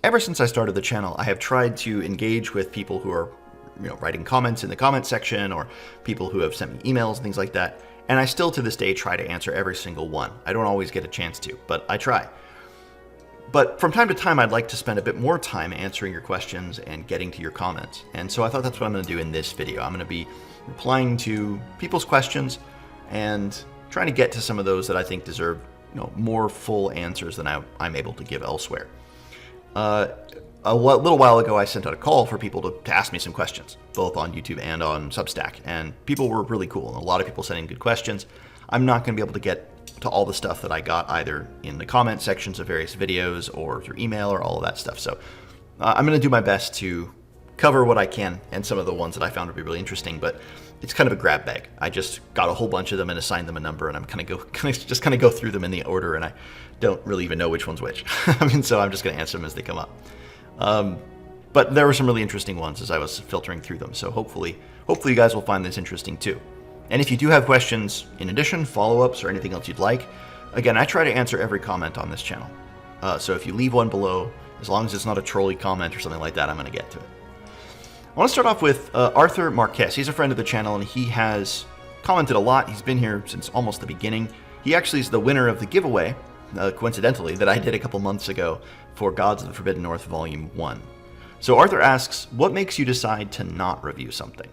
ever since I started the channel, I have tried to engage with people who are writing comments in the comment section, or people who have sent me emails and things like that. And I still to this day try to answer every single one. I don't always get a chance to, but I try. But from time to time, I'd like to spend a bit more time answering your questions and getting to your comments. And so I thought that's what I'm going to do in this video. I'm going to be replying to people's questions and trying to get to some of those that I think deserve more full answers than I'm able to give elsewhere. A little while ago, I sent out a call for people to ask me some questions, both on YouTube and on Substack, and people were really cool, and a lot of people sent in good questions. I'm not going to be able to get to all the stuff that I got either in the comment sections of various videos or through email or all of that stuff, so I'm going to do my best to cover what I can and some of the ones that I found to be really interesting, but it's kind of a grab bag. I just got a whole bunch of them and assigned them a number, and I'm just kind of go through them in the order, and I don't really even know which one's which. So I'm just going to answer them as they come up. But there were some really interesting ones as I was filtering through them, so hopefully you guys will find this interesting too. And if you do have questions in addition, follow-ups, or anything else you'd like, again, I try to answer every comment on this channel. So if you leave one below, as long as it's not a trolly comment or something like that, I'm going to get to it. I want to start off with Arthur Marquez. He's a friend of the channel, and he has commented a lot. He's been here since almost the beginning. He actually is the winner of the giveaway, coincidentally, that I did a couple months ago for Gods of the Forbidden North Volume 1. So Arthur asks, what makes you decide to not review something?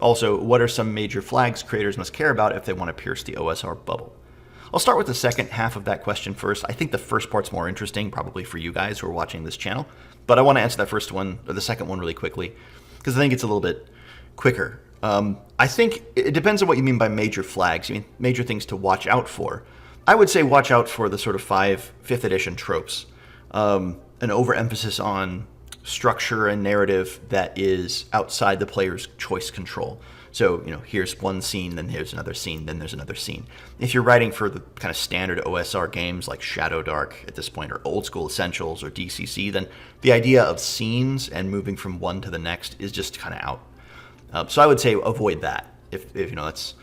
Also, what are some major flags creators must care about if they want to pierce the OSR bubble? I'll start with the second half of that question first. I think the first part's more interesting, probably for you guys who are watching this channel, but I want to answer that first one, or the second one, really quickly, because I think it's a little bit quicker. I think it depends on what you mean by major flags. You mean major things to watch out for. I would say watch out for the sort of 5th edition tropes. An overemphasis on structure and narrative that is outside the player's choice control. So, here's one scene, then here's another scene, then there's another scene. If you're writing for the kind of standard OSR games like Shadow Dark at this point, or Old School Essentials, or DCC, then the idea of scenes and moving from one to the next is just kind of out. So I would say avoid that. If that's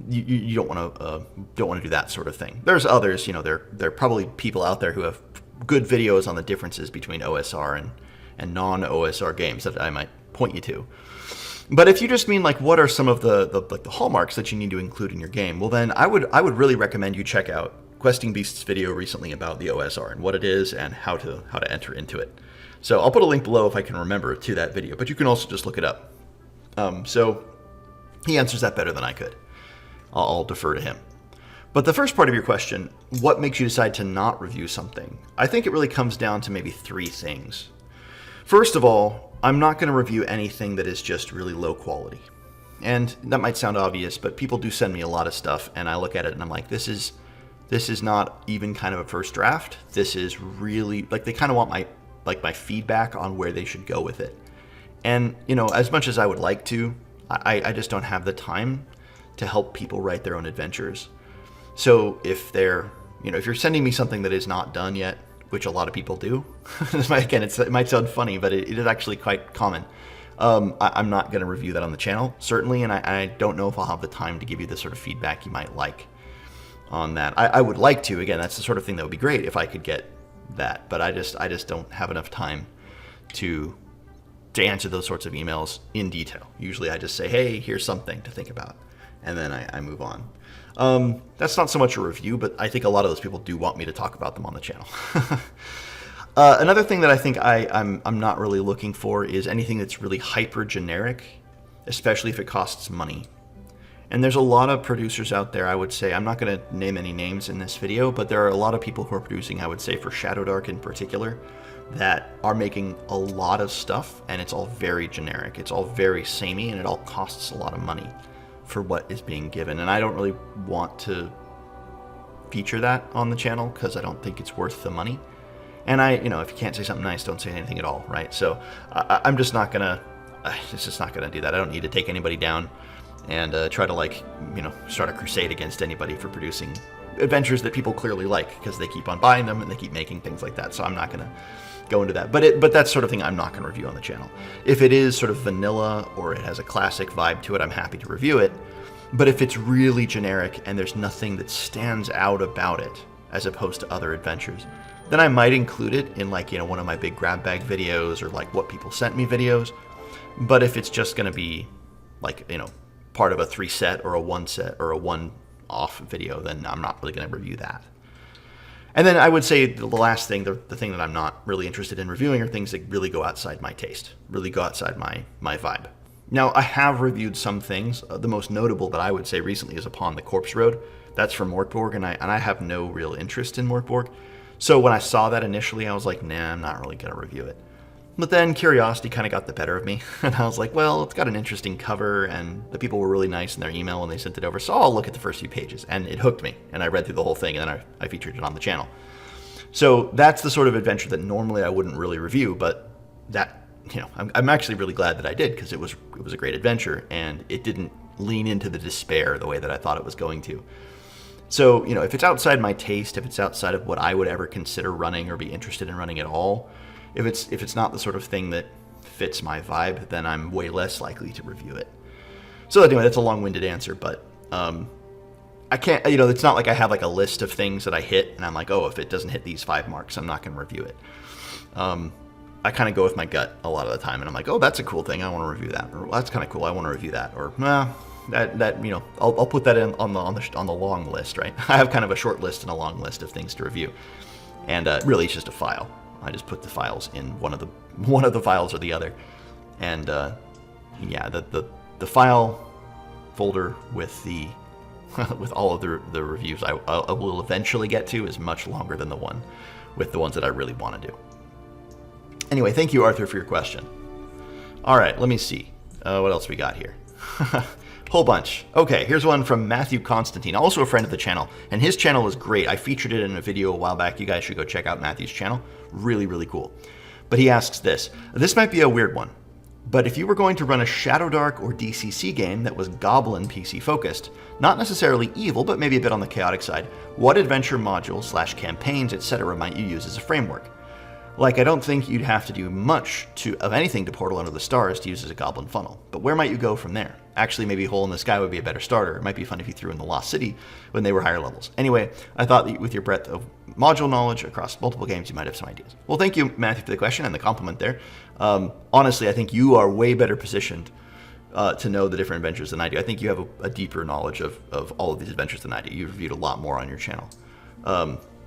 you don't want to do that sort of thing. There's others. There are probably people out there who have good videos on the differences between OSR and non-OSR games that I might point you to. But if you just mean like what are some of the hallmarks that you need to include in your game, well then I would really recommend you check out Questing Beast's video recently about the OSR and what it is and how to enter into it. So I'll put a link below if I can remember to that video, but you can also just look it up. So he answers that better than I could. I'll defer to him. But the first part of your question, what makes you decide to not review something? I think it really comes down to maybe 3 things. First of all, I'm not going to review anything that is just really low quality. And that might sound obvious, but people do send me a lot of stuff, and I look at it and I'm like, this is not even kind of a first draft. This is really, like, they kind of want my feedback on where they should go with it. And, as much as I would like to, I just don't have the time to help people write their own adventures. So if if you're sending me something that is not done yet, which a lot of people do, again, it might sound funny, but it is actually quite common. I'm not going to review that on the channel, certainly, and I don't know if I'll have the time to give you the sort of feedback you might like on that. I would like to. Again, that's the sort of thing that would be great if I could get that, but I just don't have enough time to answer those sorts of emails in detail. Usually I just say, hey, here's something to think about, and then I move on. That's not so much a review, but I think a lot of those people do want me to talk about them on the channel. Another thing that I think I'm not really looking for is anything that's really hyper generic, especially if it costs money. And there's a lot of producers out there, I would say, I'm not going to name any names in this video, but there are a lot of people who are producing, I would say, for Shadow Dark in particular, that are making a lot of stuff, and it's all very generic. It's all very samey, and it all costs a lot of money for what is being given. And I don't really want to feature that on the channel because I don't think it's worth the money. And if you can't say something nice, don't say anything at all, right? So I'm just not gonna do that. I don't need to take anybody down and try to start a crusade against anybody for producing adventures that people clearly like, because they keep on buying them and they keep making things like that. So I'm not gonna go into that, but that's sort of thing I'm not gonna review on the channel. If it is sort of vanilla or it has a classic vibe to it, I'm happy to review it. But if it's really generic and there's nothing that stands out about it as opposed to other adventures, then I might include it in like, one of my big grab bag videos or like what people sent me videos. But if it's just going to be like, part of a 3-set or a 1-set or a 1-off video, then I'm not really going to review that. And then I would say the last thing, the thing that I'm not really interested in reviewing are things that really go outside my taste, really go outside my vibe. Now, I have reviewed some things. The most notable that I would say recently is Upon the Corpse Road. That's from Morkborg, and I have no real interest in Morkborg. So when I saw that initially, I was like, nah, I'm not really going to review it. But then curiosity kind of got the better of me, and I was like, well, it's got an interesting cover, and the people were really nice in their email when they sent it over, so I'll look at the first few pages. And it hooked me, and I read through the whole thing, and then I featured it on the channel. So that's the sort of adventure that normally I wouldn't really review, but that, I'm actually really glad that I did, because it was a great adventure, and it didn't lean into the despair the way that I thought it was going to. So, if it's outside my taste, if it's outside of what I would ever consider running or be interested in running at all, if it's not the sort of thing that fits my vibe, then I'm way less likely to review it. So anyway, that's a long-winded answer, but I can't, it's not like I have like a list of things that I hit, and I'm like, oh, if it doesn't hit these 5 marks, I'm not going to review it. I kind of go with my gut a lot of the time, and I'm like, oh, that's a cool thing, I want to review that, or that's kind of cool, I want to review that, or nah, I'll put that in on the long list, right? I have kind of a short list and a long list of things to review, and really it's just a file. I just put the files in one of the files or the other, and yeah, the file folder with the with all of the reviews I will eventually get to is much longer than the one with the ones that I really want to do. Anyway, thank you, Arthur, for your question. All right, let me see what else we got here. Whole bunch. Okay, here's one from Matthew Constantine, also a friend of the channel, and his channel is great. I featured it in a video a while back. You guys should go check out Matthew's channel. Really, really cool. But he asks this. This might be a weird one, but if you were going to run a Shadowdark or DCC game that was Goblin PC focused, not necessarily evil, but maybe a bit on the chaotic side, what adventure modules / campaigns, etc. might you use as a framework? Like, I don't think you'd have to do much of anything to Portal Under the Stars to use as a Goblin funnel, but where might you go from there? Actually, maybe Hole in the Sky would be a better starter. It might be fun if you threw in the Lost City when they were higher levels. Anyway, I thought that with your breadth of module knowledge across multiple games, you might have some ideas. Well, thank you, Matthew, for the question and the compliment there. Honestly, I think you are way better positioned to know the different adventures than I do. I think you have a deeper knowledge of all of these adventures than I do. You've reviewed a lot more on your channel.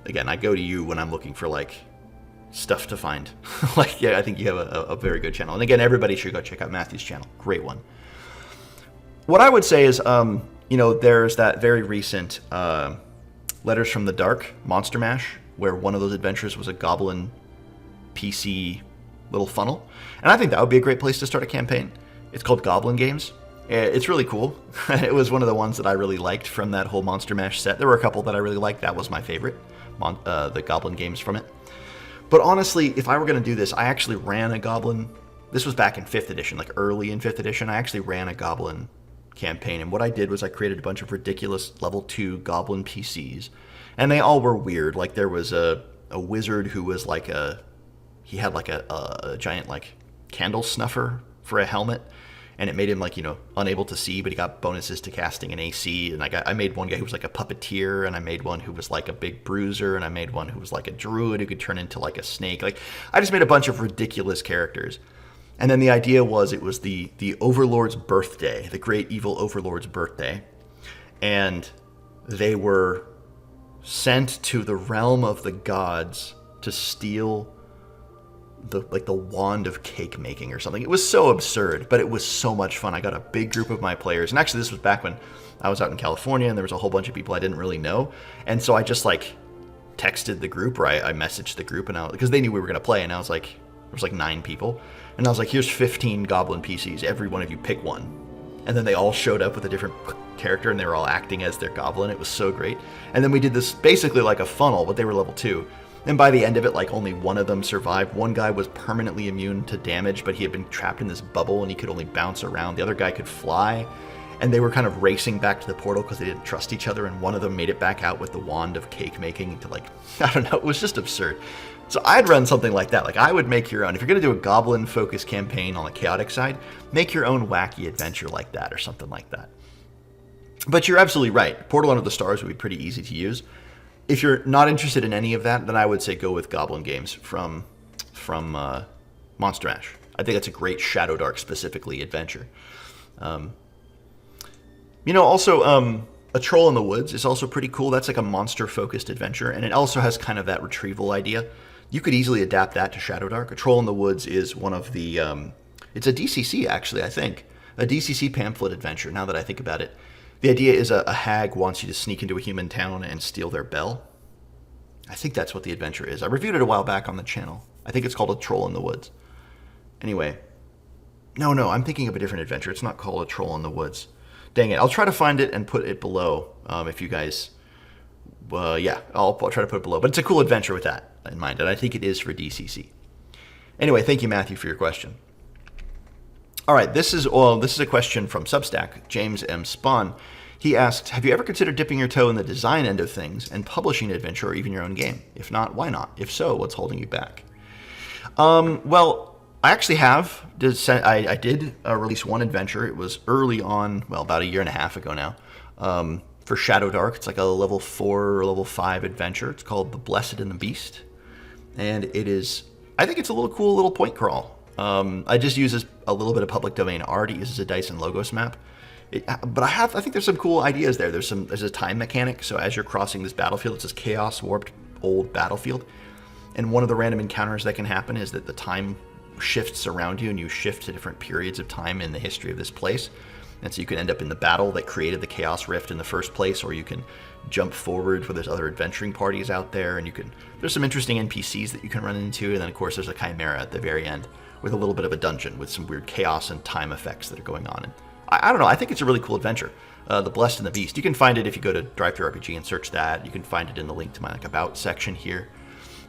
Again, I go to you when I'm looking for, like, stuff to find. Like, yeah, I think you have a very good channel. And again, everybody should go check out Matthew's channel. Great one. What I would say is, there's that very recent Letters from the Dark Monster Mash, where one of those adventures was a Goblin PC little funnel. And I think that would be a great place to start a campaign. It's called Goblin Games. It's really cool. It was one of the ones that I really liked from that whole Monster Mash set. There were a couple that I really liked. That was my favorite, the Goblin Games from it. But honestly, if I were going to do this, I actually ran a Goblin. This was back in 5th edition, like early in 5th edition. I actually ran a Goblin campaign, and what I did was I created a bunch of ridiculous level 2 Goblin PCs, and they all were weird. Like, there was a wizard who was like he had like a giant like candle snuffer for a helmet, and it made him like, unable to see, but he got bonuses to casting an AC. And I made one guy who was like a puppeteer, and I made one who was like a big bruiser, and I made one who was like a druid who could turn into like a snake. Like, I just made a bunch of ridiculous characters. And then the idea was it was the Overlord's birthday, the great evil Overlord's birthday. And they were sent to the realm of the gods to steal the wand of cake making or something. It was so absurd, but it was so much fun. I got a big group of my players, and actually this was back when I was out in California, and there was a whole bunch of people I didn't really know, and so I just like texted the group, or I messaged the group, and because they knew we were going to play, and I was like, there was like 9 people, and I was like, here's 15 Goblin PCs, every one of you pick one. And then they all showed up with a different character, and they were all acting as their goblin. It was so great. And then we did this basically like a funnel, but they were level 2. And by the end of it, like, only one of them survived. One guy was permanently immune to damage, but he had been trapped in this bubble, and he could only bounce around. The other guy could fly, and they were kind of racing back to the portal because they didn't trust each other, and one of them made it back out with the wand of cake making to, like, I don't know, it was just absurd. So I'd run something like that. Like, I would make your own. If you're going to do a goblin-focused campaign on the chaotic side, make your own wacky adventure like that or something like that. But you're absolutely right. Portal Under the Stars would be pretty easy to use. if you're not interested in any of that, then I would say go with Goblin Games from Monster Mash. I think that's a great Shadow Dark specifically adventure. Also, A Troll in the Woods is also pretty cool. That's like a monster-focused adventure, and it also has kind of that retrieval idea. You could easily adapt that to Shadow Dark. A Troll in the Woods is one of the... it's a DCC, actually, I think. A DCC pamphlet adventure, now that I think about it. The idea is a hag wants you to sneak into a human town and steal their bell. I think that's what the adventure is. I reviewed it a while back on the channel. I think it's called A Troll in the Woods. Anyway. No, I'm thinking of a different adventure. It's not called A Troll in the Woods. Dang it. I'll try to find it and put it below if you guys... I'll try to put it below. But it's a cool adventure with that in mind, and I think it is for DCC. Anyway, thank you, Matthew, for your question. All right, this is a question from Substack, James M. Spawn. He asked, have you ever considered dipping your toe in the design end of things and publishing an adventure or even your own game? If not, why not? If so, what's holding you back? Well, I actually have. I did release one adventure. It was early on, about a year and a half ago now, for Shadow Dark. It's like a level 4 or level 5 adventure. It's called The Blessed and the Beast. And it is, I think it's a little cool little point crawl. I just use a little bit of public domain art. It uses a dice and logos map. But I think there's some cool ideas there. There's a time mechanic. So as you're crossing this battlefield, it's this chaos warped old battlefield. And one of the random encounters that can happen is that the time shifts around you and you shift to different periods of time in the history of this place. And so you can end up in the battle that created the Chaos Rift in the first place, or you can jump forward where there's other adventuring parties out there, and there's some interesting NPCs that you can run into, and then of course there's a Chimera at the very end with a little bit of a dungeon with some weird chaos and time effects that are going on. And I don't know, I think it's a really cool adventure. The Blessed and the Beast. You can find it if you go to DriveThruRPG and search that. You can find it in the link to my About section here.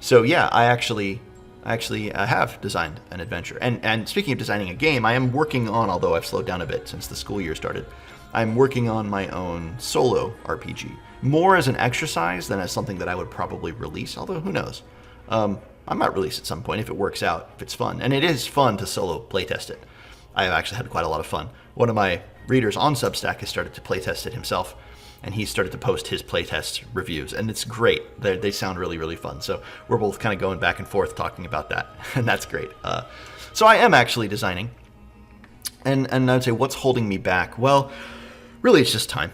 So yeah, I actually have designed an adventure. And speaking of designing a game, I am working on, although I've slowed down a bit since the school year started, I'm working on my own solo RPG. More as an exercise than as something that I would probably release, although who knows. I might release at some point if it works out, if it's fun. And it is fun to solo playtest it. I have actually had quite a lot of fun. One of my readers on Substack has started to playtest it himself, and he started to post his playtest reviews, and it's great. They sound really, really fun. So we're both kind of going back and forth talking about that, and that's great. So I am actually designing, and I'd say what's holding me back? Well, really it's just time.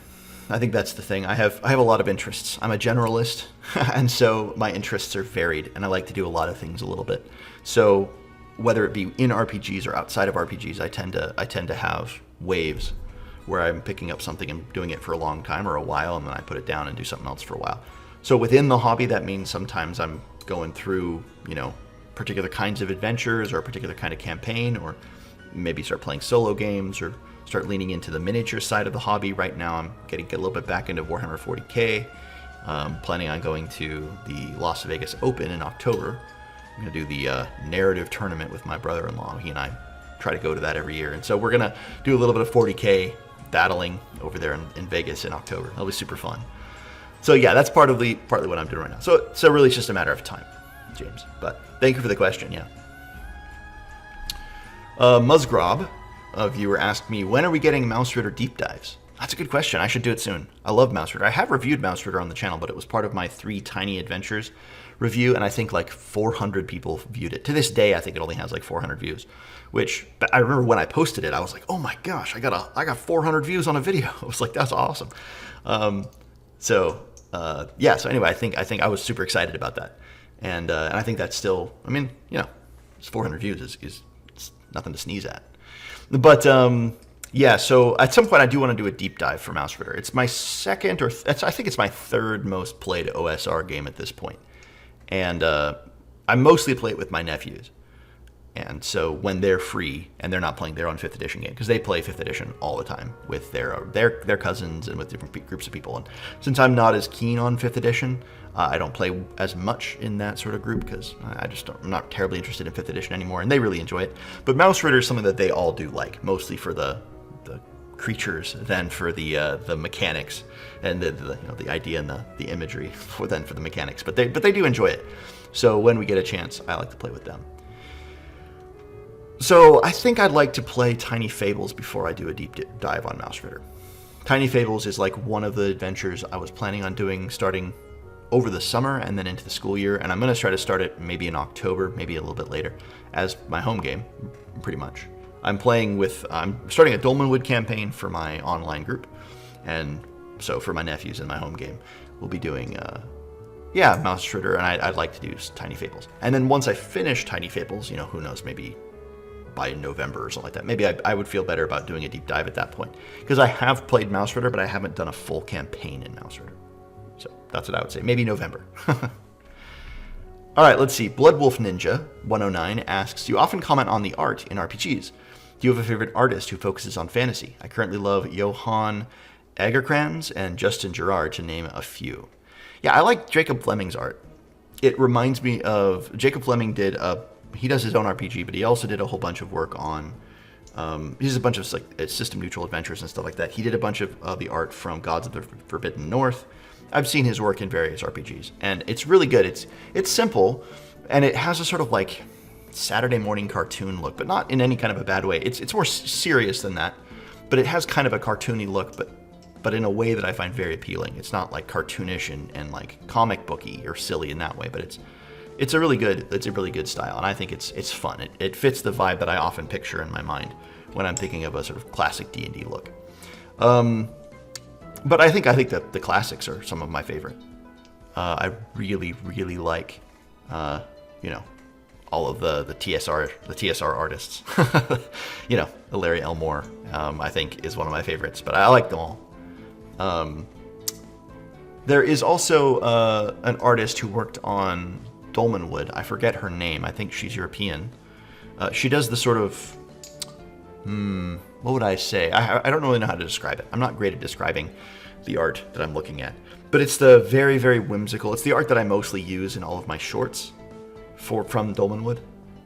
I think that's the thing. I have a lot of interests. I'm a generalist, and so my interests are varied, and I like to do a lot of things a little bit. So whether it be in RPGs or outside of RPGs, I tend to have waves where I'm picking up something and doing it for a long time or a while, and then I put it down and do something else for a while. So within the hobby, that means sometimes I'm going through, particular kinds of adventures or a particular kind of campaign, or maybe start playing solo games or start leaning into the miniature side of the hobby. Right now, I'm getting a little bit back into Warhammer 40K. Planning on going to the Las Vegas Open in October. I'm going to do the narrative tournament with my brother-in-law. He and I try to go to that every year. And so we're going to do a little bit of 40K battling over there in Vegas in October. That'll be super fun. So yeah, that's partly what I'm doing right now. So really it's just a matter of time, James. But thank you for the question, yeah. Musgrob, a viewer, asked me, when are we getting Mausritter deep dives? That's a good question. I should do it soon. I love Mausritter. I have reviewed Mausritter on the channel, but it was part of my 3 Tiny Adventures review, and I think like 400 people viewed it. To this day, I think it only has like 400 views, which I remember when I posted it, I was like, oh my gosh, I got 400 views on a video. I was like, that's awesome. So anyway, I think I was super excited about that. And I think that's still, it's 400 views is nothing to sneeze at. But so at some point I do want to do a deep dive for Mausritter. It's my second I think it's my third most played OSR game at this point. And I mostly play it with my nephews. And so when they're free and they're not playing their own 5th edition game, because they play 5th edition all the time with their cousins and with different groups of people. And since I'm not as keen on 5th edition, I don't play as much in that sort of group because I'm not terribly interested in 5th edition anymore, and they really enjoy it. But Mausritter is something that they all do like, mostly for the creatures than for the mechanics and the idea and the imagery than for the mechanics. But they do enjoy it. So when we get a chance, I like to play with them. So I think I'd like to play Tiny Fables before I do a deep dive on Mausritter. Tiny Fables is like one of the adventures I was planning on doing starting over the summer and then into the school year, and I'm going to try to start it maybe in October, maybe a little bit later, as my home game, pretty much. I'm starting a Dolmenwood campaign for my online group, and so for my nephews in my home game, we'll be doing, Mausritter, and I'd like to do Tiny Fables. And then once I finish Tiny Fables, who knows, maybe by November or something like that, maybe I would feel better about doing a deep dive at that point. Because I have played Mausritter, but I haven't done a full campaign in Mausritter. So that's what I would say, maybe November. All right, let's see. Bloodwolf Ninja 109 asks, do you often comment on the art in RPGs? Do you have a favorite artist who focuses on fantasy? I currently love Johan Agerkrans and Justin Gerard, to name a few. Yeah, I like Jacob Fleming's art. It reminds me of Jacob Fleming he does his own RPG, but he also did a whole bunch of work on, he does a bunch of system neutral adventures and stuff like that. He did a bunch of the art from Gods of the Forbidden North. I've seen his work in various RPGs, and it's really good. It's simple, and it has a sort of like Saturday morning cartoon look, but not in any kind of a bad way. It's more serious than that, but it has kind of a cartoony look, but in a way that I find very appealing. It's not like cartoonish and like comic booky or silly in that way, but it's a really good style, and I think it's fun. It fits the vibe that I often picture in my mind when I'm thinking of a sort of classic D&D look. But I think that the classics are some of my favorite. I really, really like, all of the TSR artists. Larry Elmore, I think is one of my favorites, but I like them all. There is also an artist who worked on Dolmenwood. I forget her name. I think she's European. She does the sort of, what would I say? I don't really know how to describe it. I'm not great at describing the art that I'm looking at. But it's the very, very whimsical. It's the art that I mostly use in all of my shorts from Dolmenwood.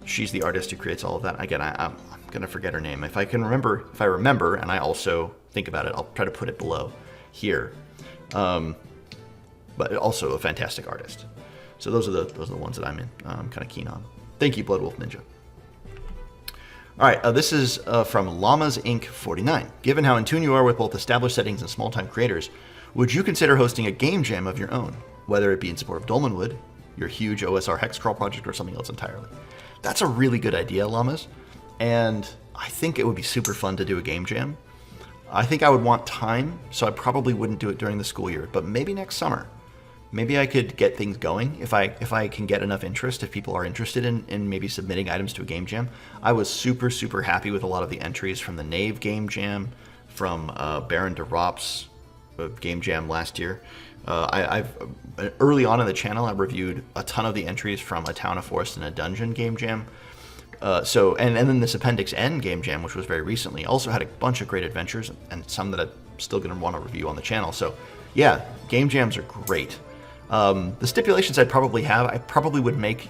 She's the artist who creates all of that. Again, I'm going to forget her name. If I remember, and I also think about it, I'll try to put it below here. But also a fantastic artist. So those are the ones that I'm kind of keen on. Thank you, Bloodwolf Ninja. All right, this is from Llamas Inc. 49. Given how in tune you are with both established settings and small-time creators, would you consider hosting a game jam of your own, whether it be in support of Dolmenwood, your huge OSR Hexcrawl project, or something else entirely? That's a really good idea, Llamas, and I think it would be super fun to do a game jam. I think I would want time, so I probably wouldn't do it during the school year, but maybe next summer. Maybe I could get things going if I can get enough interest, if people are interested in maybe submitting items to a game jam. I was super, super happy with a lot of the entries from the Knave game jam, from Baron de Rop's game jam last year. I've early on in the channel, I reviewed a ton of the entries from A Town, a Forest, and a Dungeon game jam. And then this Appendix N game jam, which was very recently, also had a bunch of great adventures, and some that I'm still going to want to review on the channel. So yeah, game jams are great. The stipulations I'd probably would make,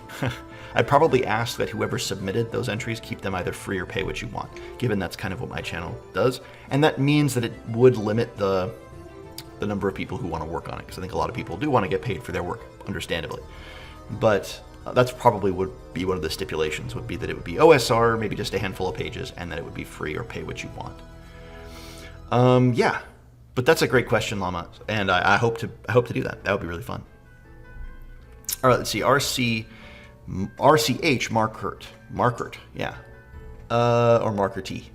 I'd probably ask that whoever submitted those entries keep them either free or pay what you want, given that's kind of what my channel does. And that means that it would limit the number of people who want to work on it, because I think a lot of people do want to get paid for their work, understandably. But that's probably would be one of the stipulations, would be that it would be OSR, maybe just a handful of pages, and that it would be free or pay what you want. Yeah, but that's a great question, Llama, and I hope to do that. That would be really fun. All right, let's see. RCH Markert, yeah, or Marker T.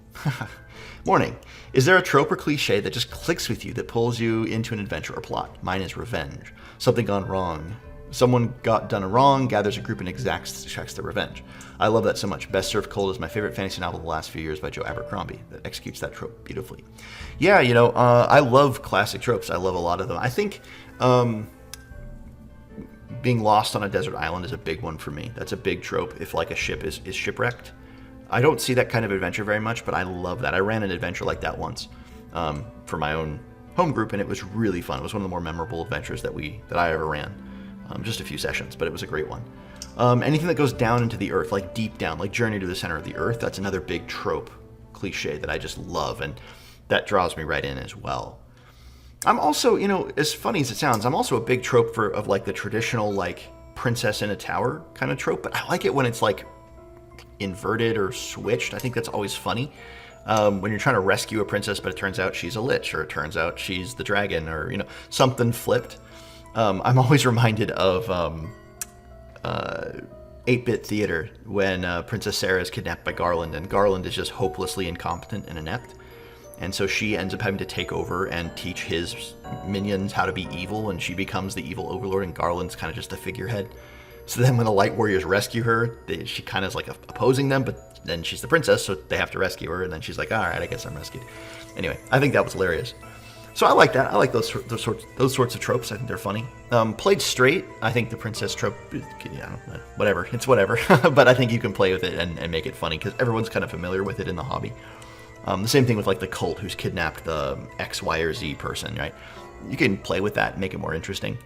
Morning. Is there a trope or cliche that just clicks with you, that pulls you into an adventure or plot? Mine is revenge. Something gone wrong. Someone got done a wrong, gathers a group and extracts their revenge. I love that so much. Best Served Cold is my favorite fantasy novel of the last few years by Joe Abercrombie that executes that trope beautifully. Yeah, I love classic tropes. I love a lot of them. I think being lost on a desert island is a big one for me. That's a big trope if like a ship is shipwrecked. I don't see that kind of adventure very much, but I love that. I ran an adventure like that once for my own home group, and it was really fun. It was one of the more memorable adventures that I ever ran. Just a few sessions, but it was a great one. Anything that goes down into the earth, like deep down, like Journey to the Center of the Earth, that's another big trope cliche that I just love, and that draws me right in as well. I'm also, as funny as it sounds, I'm also a big trope of like the traditional like princess in a tower kind of trope, but I like it when it's like inverted or switched. I think that's always funny. When you're trying to rescue a princess, but it turns out she's a lich, or it turns out she's the dragon, or something flipped. I'm always reminded of 8-Bit Theater when Princess Sarah is kidnapped by Garland, and Garland is just hopelessly incompetent and inept. And so she ends up having to take over and teach his minions how to be evil, and she becomes the evil overlord, and Garland's kind of just a figurehead. So then when the Light Warriors rescue her, she kind of is like opposing them, but then she's the princess, so they have to rescue her, and then she's like, all right, I guess I'm rescued. Anyway, I think that was hilarious. So I like that. I like those sorts of tropes. I think they're funny. Played straight, I think the princess trope, whatever. It's whatever. But I think you can play with it and make it funny, because everyone's kind of familiar with it in the hobby. The same thing with like the cult who's kidnapped the X, Y, or Z person, right? You can play with that and make it more interesting.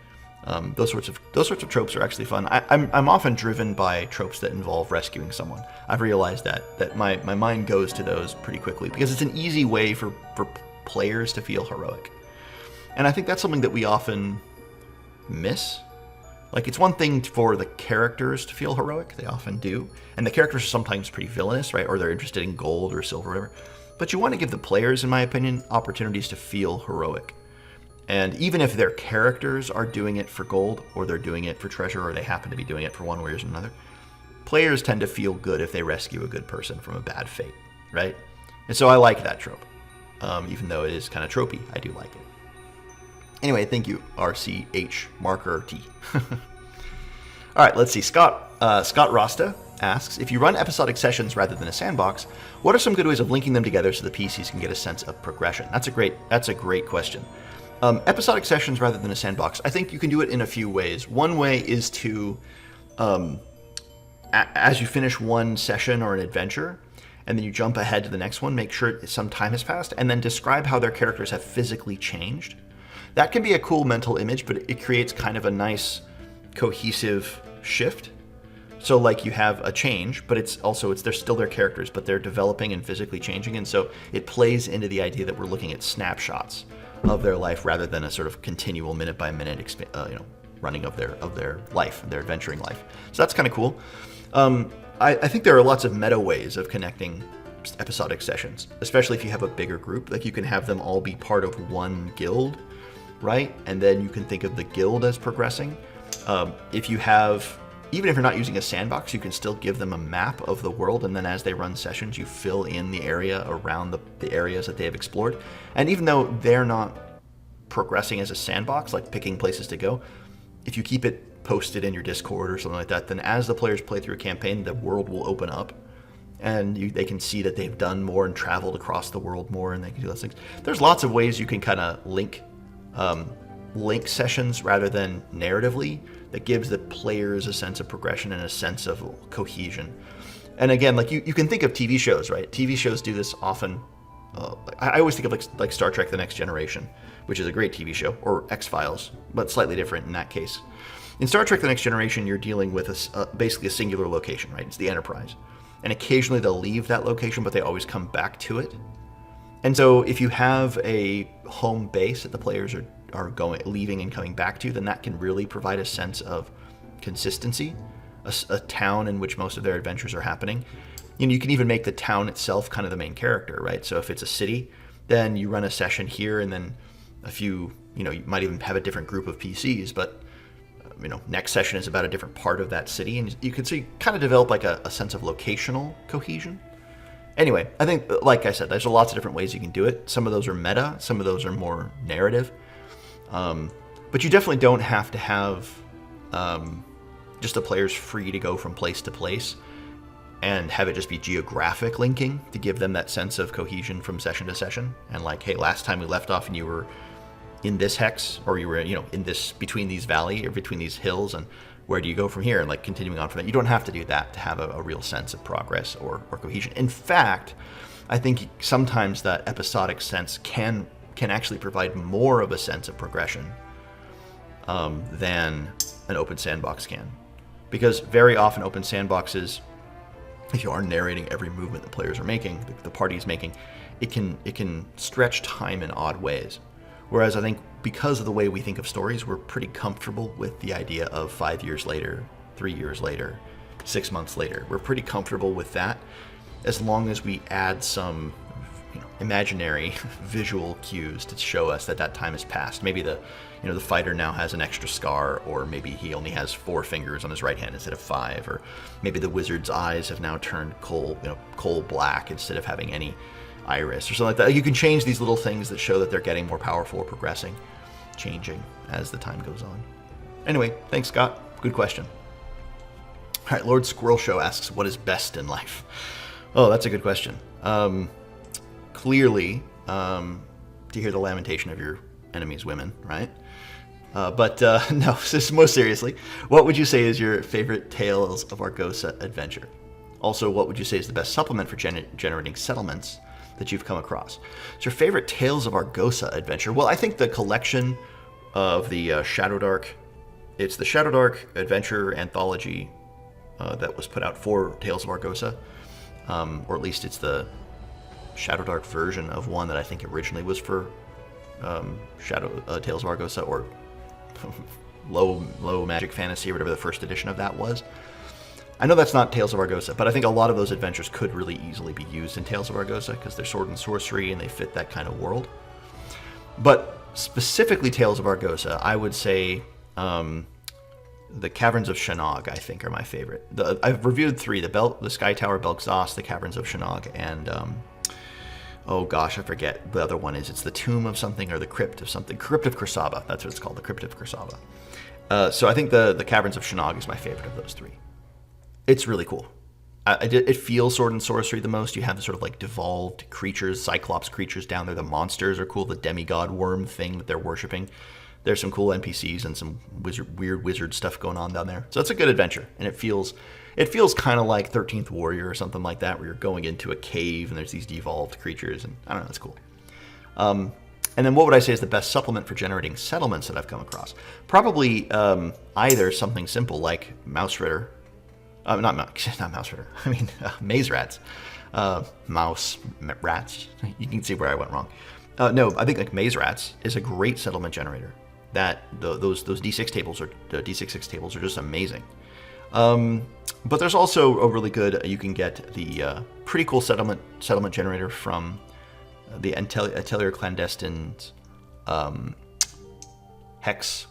Those sorts of tropes are actually fun. I'm often driven by tropes that involve rescuing someone. I've realized that my mind goes to those pretty quickly, because it's an easy way for players to feel heroic. And I think that's something that we often miss. Like, it's one thing for the characters to feel heroic. They often do. And the characters are sometimes pretty villainous, right? Or they're interested in gold or silver or whatever. But you want to give the players, in my opinion, opportunities to feel heroic. And even if their characters are doing it for gold, or they're doing it for treasure, or they happen to be doing it for one reason or another, players tend to feel good if they rescue a good person from a bad fate, right? And so I like that trope. Even though it is kind of tropey, I do like it. Anyway, thank you, RCH Marker T. All right, let's see. Scott Rasta asks, if you run episodic sessions rather than a sandbox, what are some good ways of linking them together so the PCs can get a sense of progression? That's a great question. Episodic sessions rather than a sandbox, I think you can do it in a few ways. One way is to, as you finish one session or an adventure, and then you jump ahead to the next one, make sure some time has passed, and then describe how their characters have physically changed. That can be a cool mental image, but it creates kind of a nice cohesive shift. So like you have a change, but they're still their characters, but they're developing and physically changing, and so it plays into the idea that we're looking at snapshots of their life rather than a sort of continual minute by minute running of their life, their adventuring life. So that's kind of cool. I think there are lots of meta ways of connecting episodic sessions, especially if you have a bigger group. Like, you can have them all be part of one guild, right? And then you can think of the guild as progressing. Even if you're not using a sandbox, you can still give them a map of the world, and then as they run sessions, you fill in the area around the areas that they have explored. And even though they're not progressing as a sandbox, like picking places to go, if you keep it posted in your Discord or something like that, then as the players play through a campaign, the world will open up, and they can see that they've done more and traveled across the world more, and they can do those things. There's lots of ways you can kind of link sessions rather than narratively, that gives the players a sense of progression and a sense of cohesion. And again, like you can think of TV shows, right? TV shows do this often. I always think of like Star Trek: The Next Generation, which is a great TV show, or X-Files, but slightly different in that case. In Star Trek: The Next Generation, you're dealing with basically a singular location, right? It's the Enterprise. And occasionally they'll leave that location, but they always come back to it. And so if you have a home base that the players are leaving and coming back to, then that can really provide a sense of consistency, a town in which most of their adventures are happening. You can even make the town itself kind of the main character, right? So if it's a city, then you run a session here, and then you might even have a different group of PCs, but next session is about a different part of that city, and you can kind of develop like a sense of locational cohesion. Anyway, I think, like I said, there's lots of different ways you can do it. Some of those are meta, some of those are more narrative. But you definitely don't have to have just the players free to go from place to place and have it just be geographic linking to give them that sense of cohesion from session to session. And like, hey, last time we left off and you were in this hex, or you were, in this, between these valley or between these hills, and where do you go from here? And like continuing on from that. You don't have to do that to have a real sense of progress or cohesion. In fact, I think sometimes that episodic sense can actually provide more of a sense of progression than an open sandbox can. Because very often open sandboxes, if you are narrating every movement the players are making, the party is making, it can stretch time in odd ways. Whereas I think because of the way we think of stories, we're pretty comfortable with the idea of 5 years later, 3 years later, 6 months later. We're pretty comfortable with that, as long as we add some imaginary visual cues to show us that that time has passed. Maybe the fighter now has an extra scar, or maybe he only has 4 fingers on his right hand instead of 5, or maybe the wizard's eyes have now turned coal black instead of having any iris, or something like that. You can change these little things that show that they're getting more powerful or progressing, changing as the time goes on. Anyway, thanks, Scott. Good question. All right, Lord Squirrel Show asks, what is best in life? Oh, that's a good question. Clearly, to hear the lamentation of your enemy's women, right? But no, most seriously, what would you say is your favorite Tales of Argosa adventure? Also, what would you say is the best supplement for generating settlements that you've come across? It's your favorite Tales of Argosa adventure. Well, I think the collection of the Shadowdark, it's the Shadowdark Adventure Anthology that was put out for Tales of Argosa, or at least it's the Shadowdark version of one that I think originally was for Tales of Argosa, or low magic fantasy, or whatever the first edition of that was. I know that's not Tales of Argosa, but I think a lot of those adventures could really easily be used in Tales of Argosa because they're sword and sorcery and they fit that kind of world. But specifically Tales of Argosa, I would say the Caverns of Shannog, I think, are my favorite. I've reviewed 3, the Sky Tower Belkzos, the Caverns of Shannog, and oh gosh, I forget the other one is. It's the Tomb of something or the Crypt of something. Crypt of Kursaba, that's what it's called, the Crypt of Kursaba. So I think the Caverns of Shannog is my favorite of those 3. It's really cool. It feels sword and sorcery the most. You have the sort of like devolved creatures, Cyclops creatures down there. The monsters are cool. The demigod worm thing that they're worshipping. There's some cool NPCs and some weird wizard stuff going on down there. So it's a good adventure, and it feels kind of like 13th Warrior or something like that, where you're going into a cave and there's these devolved creatures, and I don't know, it's cool. And then what would I say is the best supplement for generating settlements that I've come across? Probably either something simple like Mausritter. Not Mausritter. I mean, maze rats. Mouse rats. You can see where I went wrong. No, I think like maze rats is a great settlement generator. That those D6 tables or the D66 tables are just amazing. But there's also a really good. You can get the pretty cool settlement generator from the Atelier Clandestine's Hex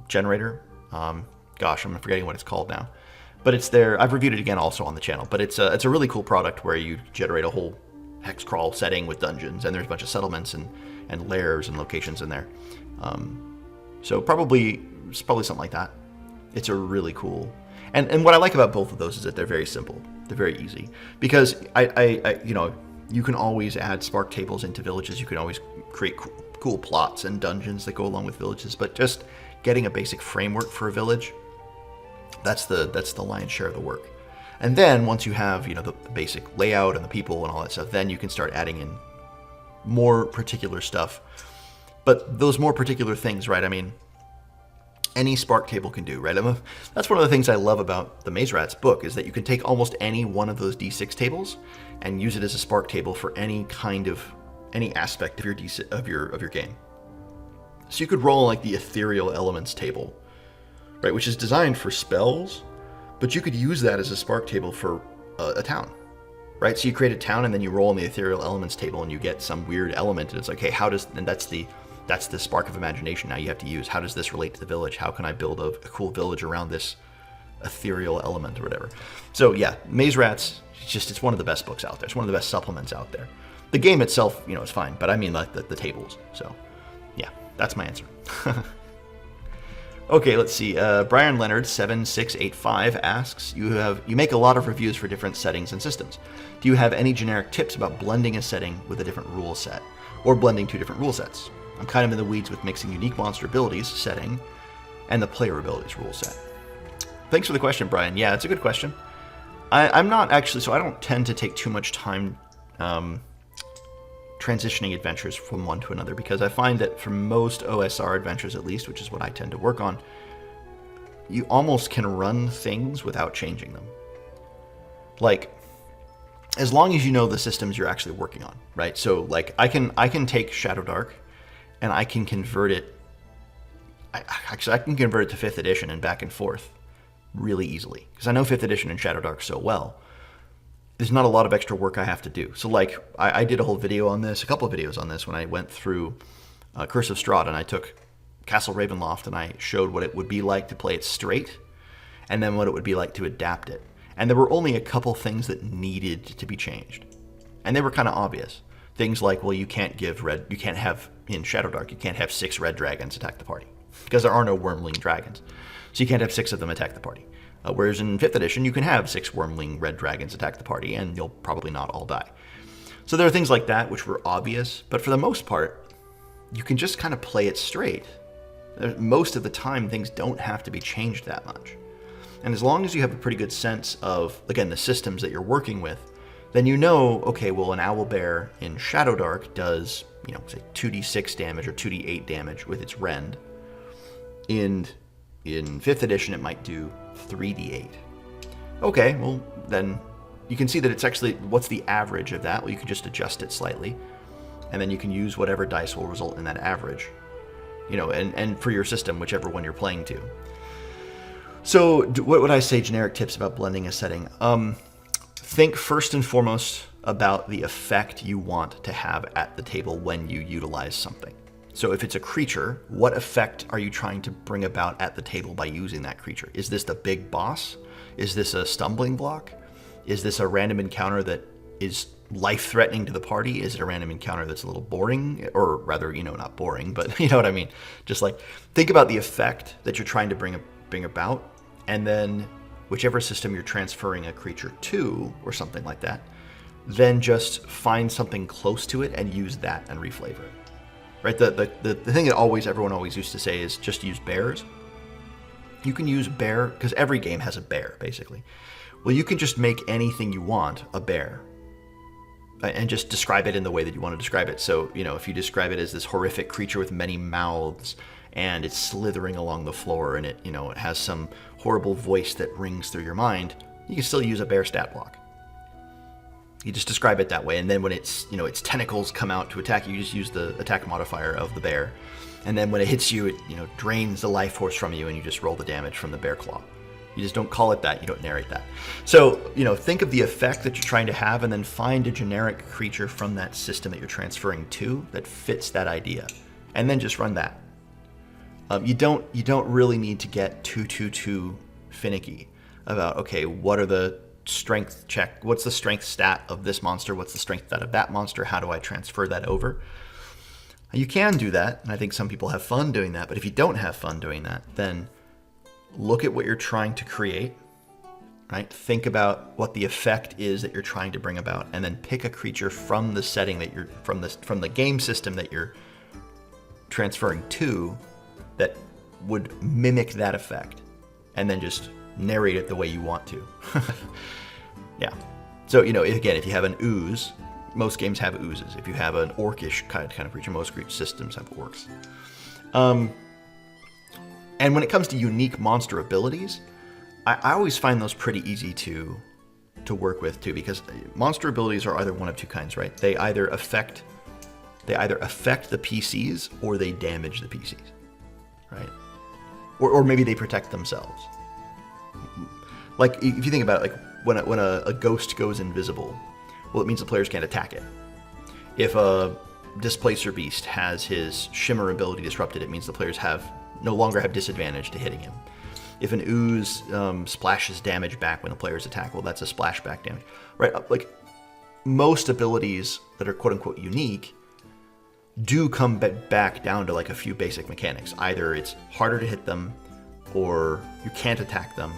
generator. Gosh, I'm forgetting what it's called now. But it's there. I've reviewed it again also on the channel. But it's a really cool product where you generate a whole hex crawl setting with dungeons, and there's a bunch of settlements and lairs and locations in there. So probably something like that. It's a really cool. And what I like about both of those is that they're very simple. They're very easy. Because I you can always add spark tables into villages. You can always create cool plots and dungeons that go along with villages. But just getting a basic framework for a village, that's the lion's share of the work. And then once you have, the basic layout and the people and all that stuff, then you can start adding in more particular stuff. But those more particular things, right? I mean, any spark table can do, right? That's one of the things I love about the Maze Rats book, is that you can take almost any one of those D6 tables and use it as a spark table for any aspect of your game. So you could roll like the ethereal elements table, right, which is designed for spells, but you could use that as a spark table for a town, right? So you create a town and then you roll on the ethereal elements table and you get some weird element, and it's like, hey, that's the spark of imagination now you have to use. How does this relate to the village? How can I build a cool village around this ethereal element or whatever? So yeah, Maze Rats, it's one of the best books out there. It's one of the best supplements out there. The game itself, is fine, but I mean like the tables. So yeah, that's my answer. Okay, let's see. Brian Leonard 7685 asks, you make a lot of reviews for different settings and systems. Do you have any generic tips about blending a setting with a different rule set, or blending 2 different rule sets? I'm kind of in the weeds with mixing unique monster abilities setting and the player abilities rule set. Thanks for the question, Brian. Yeah, it's a good question. I'm not actually, so I don't tend to take too much time transitioning adventures from one to another, because I find that for most OSR adventures, at least, which is what I tend to work on, you almost can run things without changing them. Like, as long as you know the systems you're actually working on, right? So like I can take Shadowdark and I can convert it. I can convert it to 5th edition and back and forth really easily, because I know 5th edition and Shadowdark so well. there's not a lot of extra work I have to do. So like I did a whole video on this, a couple of videos on this when I went through Curse of Strahd, and I took Castle Ravenloft and I showed what it would be like to play it straight, and then what it would be like to adapt it. And there were only a couple things that needed to be changed. And they were kind of obvious. Things like, well, you can't have, in Shadowdark, you can't have 6 red dragons attack the party, because there are no Wyrmling dragons. So you can't have 6 of them attack the party. Whereas in 5th edition, you can have 6 Wyrmling red dragons attack the party, and you'll probably not all die. So there are things like that which were obvious, but for the most part, you can just kind of play it straight. Most of the time, things don't have to be changed that much. And as long as you have a pretty good sense of, again, the systems that you're working with, then you know, okay, well, an Owlbear in Shadowdark does, say 2d6 damage or 2d8 damage with its rend. In 5th edition, it might do 3d8. Okay, well, then you can see that it's actually, what's the average of that? Well, you can just adjust it slightly, and then you can use whatever dice will result in that average, and for your system, whichever one you're playing to. So what would I say generic tips about blending a setting? Think first and foremost about the effect you want to have at the table when you utilize something. So if it's a creature, what effect are you trying to bring about at the table by using that creature? Is this the big boss? Is this a stumbling block? Is this a random encounter that is life-threatening to the party? Is it a random encounter that's a little boring? Or rather, not boring, but you know what I mean? Just like, think about the effect that you're trying to bring about, and then whichever system you're transferring a creature to, or something like that, then just find something close to it and use that and reflavor it. Right? The thing that everyone always used to say is just use bears. You can use bear, because every game has a bear, basically. Well, you can just make anything you want a bear, and just describe it in the way that you want to describe it. So, if you describe it as this horrific creature with many mouths, and it's slithering along the floor, and it has some horrible voice that rings through your mind, you can still use a bear stat block. You just describe it that way, and then when its tentacles come out to attack you, you just use the attack modifier of the bear. And then when it hits you, it drains the life force from you, and you just roll the damage from the bear claw. You just don't call it that, you don't narrate that. So, think of the effect that you're trying to have, and then find a generic creature from that system that you're transferring to that fits that idea. And then just run that. You don't really need to get too finicky about, okay, what are the strength check? What's the strength stat of this monster? What's the strength stat of that monster? How do I transfer that over? You can do that, and I think some people have fun doing that, but if you don't have fun doing that, then look at what you're trying to create, right? Think about what the effect is that you're trying to bring about, and then pick a creature from the setting that you're, from the game system that you're transferring to, that would mimic that effect, and then just narrate it the way you want to. Yeah. So, again, if you have an ooze, most games have oozes. If you have an orcish kind of creature, most systems have orcs. And when it comes to unique monster abilities, I always find those pretty easy to work with too, because monster abilities are either one of two kinds, right? They either affect the PCs or they damage the PCs, right? Or maybe they protect themselves. Like if you think about it, like when a ghost goes invisible, well, it means the players can't attack it. If a Displacer Beast has his Shimmer ability disrupted, it means the players no longer have disadvantage to hitting him. If an ooze splashes damage back when the players attack, well, that's a splashback damage, right? Like most abilities that are quote unquote unique do come back down to like a few basic mechanics. Either it's harder to hit them, or you can't attack them,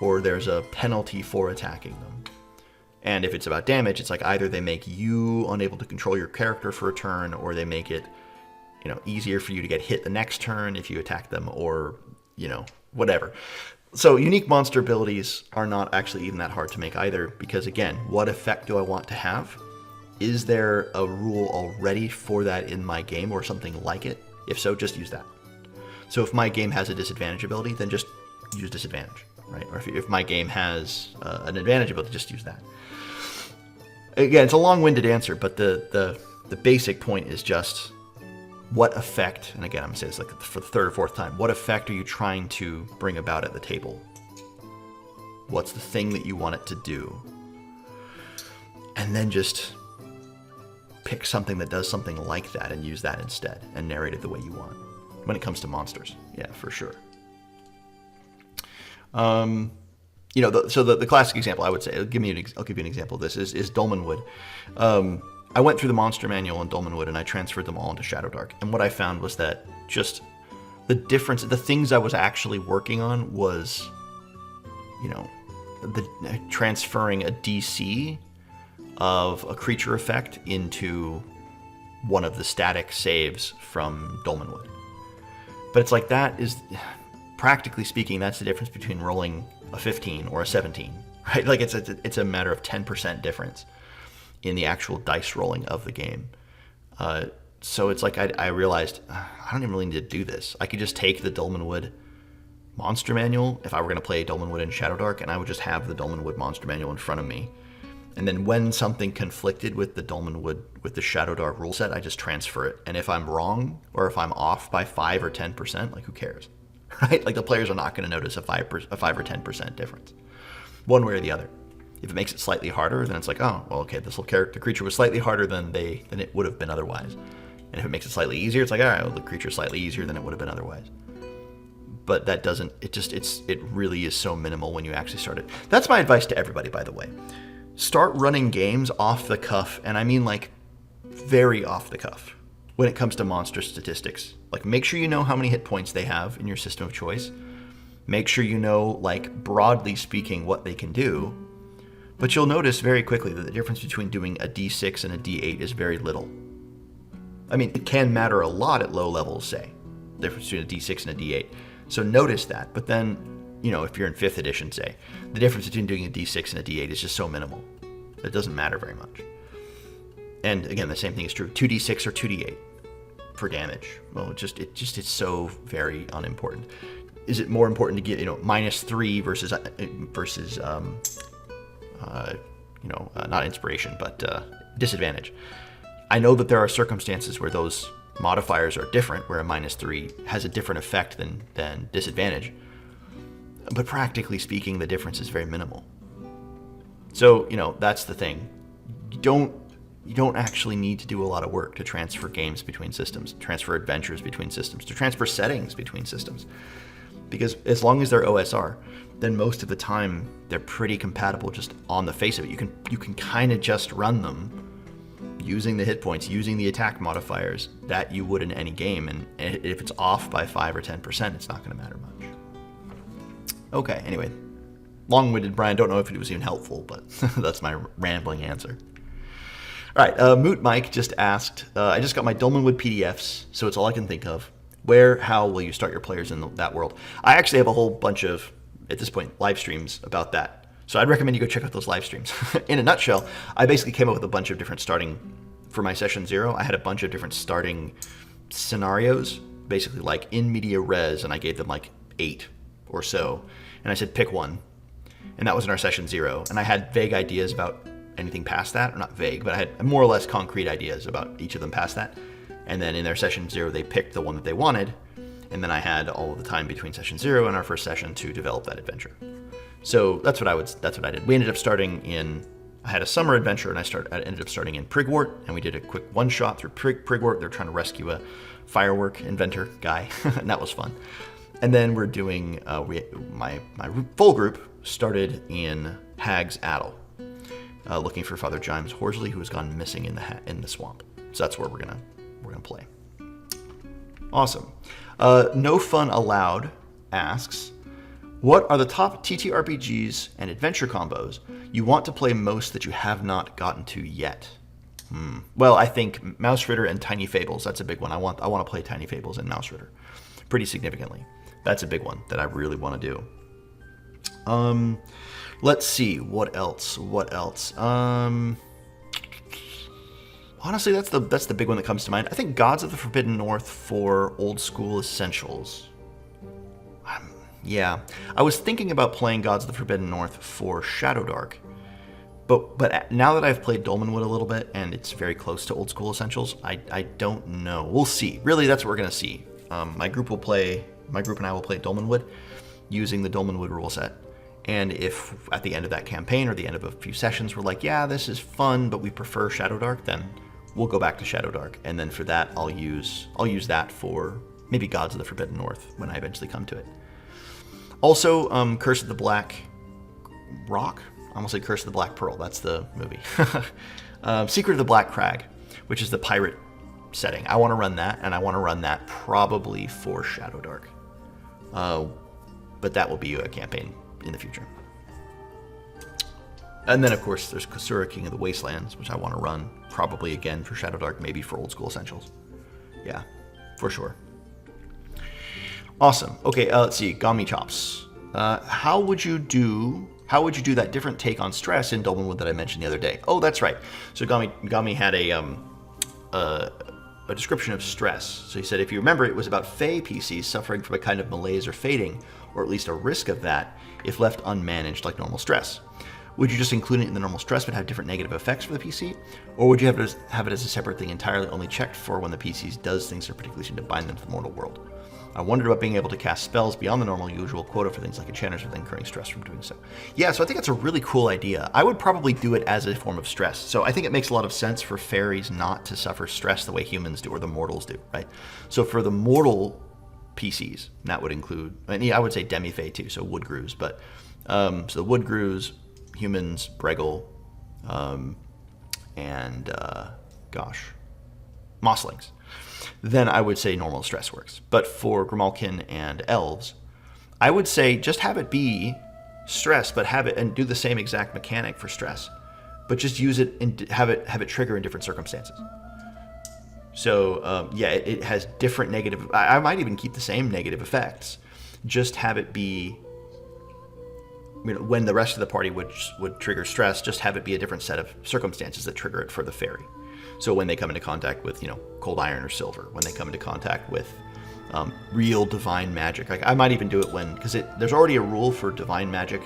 or there's a penalty for attacking them. And if it's about damage, it's like either they make you unable to control your character for a turn, or they make it easier for you to get hit the next turn if you attack them, or, whatever. So unique monster abilities are not actually even that hard to make either, because again, what effect do I want to have? Is there a rule already for that in my game or something like it? If so, just use that. So if my game has a disadvantage ability, then just use disadvantage, right? Or if my game has an advantage ability, just use that. Again, it's a long-winded answer, but the basic point is just what effect, and again, I'm going to say this like for the third or fourth time, what effect are you trying to bring about at the table? What's the thing that you want it to do? and then just pick something that does something like that and use that instead and narrate it the way you want. When it comes to monsters, yeah, for sure. You know, so the classic example I would say, I'll give you an example of this, is Dolmenwood. I went through the monster manual in Dolmenwood and I transferred them all into Shadowdark. And what I found was that just the difference, the things I was actually working on was, you know, transferring a DC of a creature effect into one of the static saves from Dolmenwood. But it's like, that is, practically speaking, that's the difference between rolling a 15 or a 17, right? Like it's a matter of 10% difference in the actual dice rolling of the game. So it's like I realized I don't even really need to do this. I could just take the Dolmenwood monster manual if I were going to play Dolmenwood in Shadowdark, and I would just have the Dolmenwood monster manual in front of me. And then when something conflicted with the Dolmenwood, with the Shadowdark rule set, I just transfer it. And if I'm wrong, or if I'm off by 5 or 10%, like, who cares? Right? Like, the players are not going to notice a 5 or 10% difference, one way or the other. If it makes it slightly harder, then it's like, oh, well, okay, the creature was slightly harder than it would have been otherwise. And if it makes it slightly easier, it's like, all right, well, the creature's slightly easier than it would have been otherwise. But that doesn't, it really is so minimal when you actually start it. That's my advice to everybody, by the way. Start running games off the cuff, and I mean, like, very off the cuff, when it comes to monster statistics. Like, make sure you know how many hit points they have in your system of choice. Make sure you know, like, broadly speaking, what they can do. But you'll notice very quickly that the difference between doing a D6 and a D8 is very little. I mean, it can matter a lot at low levels, say, the difference between a D6 and a D8. So notice that. But then, you know, if you're in 5th edition, say, the difference between doing a D6 and a D8 is just so minimal. It doesn't matter very much. And again, the same thing is true. 2D6 or 2D8 for damage. Well, it's so very unimportant. Is it more important to get, you know, -3 versus not inspiration, but disadvantage? I know that there are circumstances where those modifiers are different, where a -3 has a different effect than disadvantage. But practically speaking, the difference is very minimal. So, you know, that's the thing. You don't actually need to do a lot of work to transfer games between systems, transfer adventures between systems, to transfer settings between systems. Because as long as they're OSR, then most of the time they're pretty compatible just on the face of it. You can kind of just run them using the hit points, using the attack modifiers that you would in any game. And if it's off by 5 or 10%, it's not going to matter much. Okay, anyway. Long-winded, Brian. Don't know if it was even helpful, but that's my rambling answer. All right, Moot Mike just asked, I just got my Dolmenwood PDFs, so it's all I can think of. How will you start your players in that world? I actually have a whole bunch of, at this point, live streams about that. So I'd recommend you go check out those live streams. In a nutshell, I basically came up with a bunch of different starting, for my session 0, I had a bunch of different starting scenarios, basically like in media res, and I gave them like 8 or so. And I said, pick one. And that was in our session 0. And I had vague ideas about anything past that, or not vague, but I had more or less concrete ideas about each of them past that. And then in their session 0, they picked the one that they wanted. And then I had all of the time between session 0 and our first session to develop that adventure. So that's what I did. We ended up starting in, I had a summer adventure, and I ended up starting in Prigwort, and we did a quick one-shot through Prigwort. They're trying to rescue a firework inventor guy, and that was fun. And then we're doing, my full group started in Hag's Addle, looking for Father Gimes Horsley, who has gone missing in the swamp. So that's where we're gonna play. Awesome. No Fun Allowed asks, what are the top TTRPGs and adventure combos you want to play most that you have not gotten to yet? Well, I think Mausritter and Tiny Fables, that's a big one. I want to play Tiny Fables and Mausritter pretty significantly. That's a big one that I really want to do. Let's see, what else? Honestly, that's the big one that comes to mind. I think Gods of the Forbidden North for old school essentials. Yeah, I was thinking about playing Gods of the Forbidden North for Shadowdark, but now that I've played Dolmenwood a little bit and it's very close to old school essentials, I don't know. We'll see. Really, that's what we're gonna see. My group and I will play Dolmenwood using the Dolmenwood rule set, And if at the end of that campaign or the end of a few sessions we're like, yeah, this is fun, but we prefer Shadowdark, then we'll go back to Shadowdark. And then for that, I'll use that for maybe Gods of the Forbidden North when I eventually come to it. Also, Curse of the Black Rock. I almost said Curse of the Black Pearl. That's the movie. Secret of the Black Crag, which is the pirate setting. I want to run that, and I want to run that probably for Shadowdark. But that will be a campaign in the future. And then, of course, there's Kasura, King of the Wastelands, which I want to run probably again for Shadowdark, maybe for Old School Essentials. Yeah, for sure. Awesome. Okay, let's see. Gami Chops. How would you do that different take on stress in Dolmenwood that I mentioned the other day? Oh, that's right. So Gami had a description of stress. So he said, if you remember, it was about Fey PCs suffering from a kind of malaise or fading, or at least a risk of that, if left unmanaged like normal stress. Would you just include it in the normal stress but have different negative effects for the PC? Or would you have it as a separate thing entirely only checked for when the PCs does things that particularly seem to bind them to the mortal world? I wondered about being able to cast spells beyond the normal usual quota for things like enchanters with incurring stress from doing so. Yeah, so I think that's a really cool idea. I would probably do it as a form of stress. So I think it makes a lot of sense for fairies not to suffer stress the way humans do or the mortals do, right? So for the mortal PCs, that would include, I would say demi-fae too, so wood grews, but so the wood grews, humans, Breggle, and mosslings. Then I would say normal stress works. But for Grimalkin and elves, I would say just have it be stress, but have it and do the same exact mechanic for stress, but just use it and have it trigger in different circumstances. So yeah, it has different negative. I might even keep the same negative effects. Just have it be, when the rest of the party would trigger stress, just have it be a different set of circumstances that trigger it for the fairy. So when they come into contact with, cold iron or silver, when they come into contact with real divine magic, like I might even do it because there's already a rule for divine magic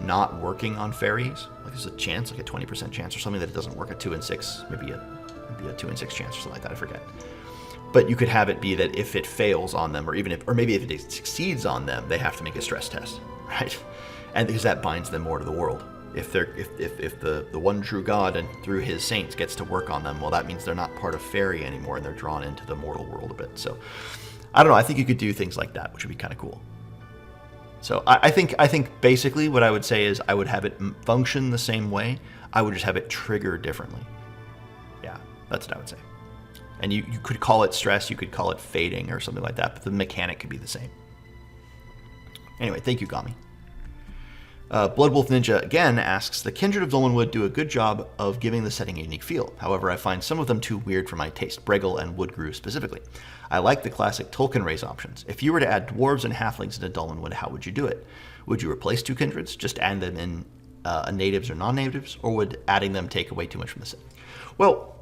not working on fairies. Like there's a chance, like a 20% chance or something, that it doesn't work at 2 and 6, maybe a 2 and 6 chance or something like that. I forget. But you could have it be that if it fails on them, or maybe if it succeeds on them, they have to make a stress test, right? And because that binds them more to the world. If the one true God and through his saints gets to work on them, well, that means they're not part of fairy anymore and they're drawn into the mortal world a bit. So I don't know. I think you could do things like that, which would be kind of cool. So I think basically what I would say is I would have it function the same way. I would just have it trigger differently. Yeah, that's what I would say. And you could call it stress, you could call it fading or something like that, but the mechanic could be the same. Anyway, thank you, Gami. Bloodwolf Ninja again asks, the Kindred of Dolmenwood do a good job of giving the setting a unique feel. However, I find some of them too weird for my taste, Breggle and Woodgrew specifically. I like the classic Tolkien race options. If you were to add dwarves and halflings into Dolmenwood, how would you do it? Would you replace two Kindreds, just add them in natives or non-natives, or would adding them take away too much from the setting? Well,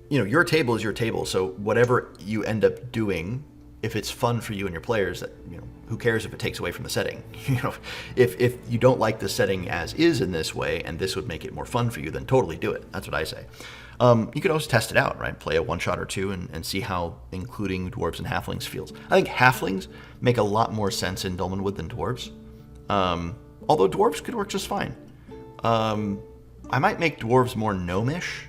your table is your table, so whatever you end up doing, if it's fun for you and your players, that who cares if it takes away from the setting? If you don't like the setting as is in this way, and this would make it more fun for you, then totally do it. That's what I say. You could always test it out, right? Play a one shot or two and see how including dwarves and halflings feels. I think halflings make a lot more sense in Dolmenwood than dwarves. Although dwarves could work just fine. I might make dwarves more gnomish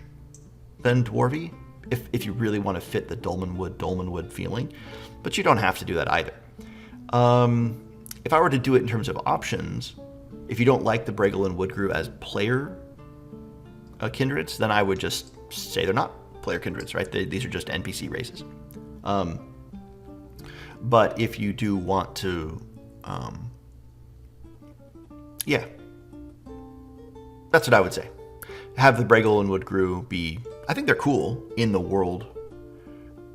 than dwarvy, if you really want to fit the Dolmenwood feeling. But you don't have to do that either. If I were to do it in terms of options, if you don't like the Breggle and Woodgrew as player kindreds, then I would just say they're not player kindreds, right? These are just NPC races. But if you do want to, yeah, that's what I would say. Have the Breggle and Woodgrew be, I think they're cool in the world,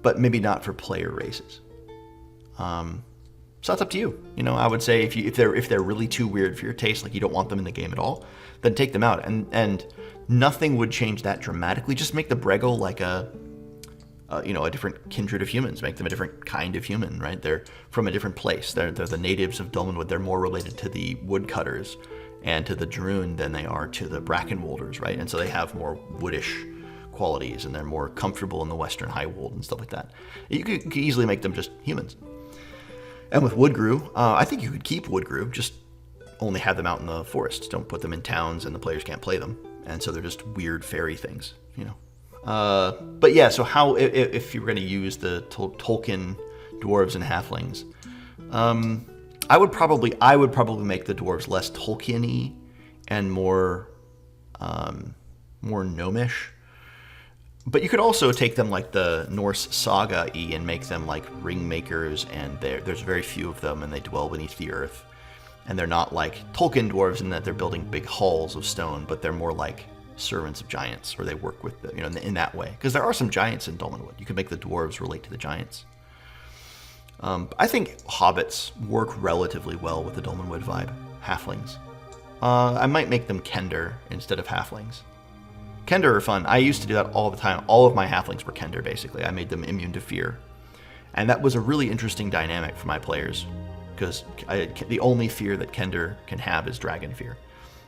but maybe not for player races. So that's up to you. I would say if they're really too weird for your taste, like you don't want them in the game at all, then take them out. And nothing would change that dramatically. Just make the Breggle like a different kindred of humans. Make them a different kind of human, right? They're from a different place. They're the natives of Dolmenwood. They're more related to the woodcutters and to the Druun than they are to the Brackenwolders, right? And so they have more woodish qualities, and they're more comfortable in the Western Highwold and stuff like that. You could easily make them just humans. And with Woodgrew, I think you could keep Woodgrew, just only have them out in the forests. Don't put them in towns and the players can't play them. And so they're just weird fairy things, you know. But yeah, so how, if you were going to use the Tolkien dwarves and halflings, I would probably make the dwarves less Tolkien-y and more gnomish. But you could also take them like the Norse saga-y and make them like ring makers, and there's very few of them, and they dwell beneath the earth. And they're not like Tolkien dwarves in that they're building big halls of stone, but they're more like servants of giants, where they work with the, you know, in that way. Because there are some giants in Dolmenwood. You could make the dwarves relate to the giants. I think hobbits work relatively well with the Dolmenwood vibe. Halflings. I might make them Kender instead of halflings. Kender are fun. I used to do that all the time. All of my halflings were Kender, basically. I made them immune to fear. And that was a really interesting dynamic for my players, because the only fear that Kender can have is dragon fear.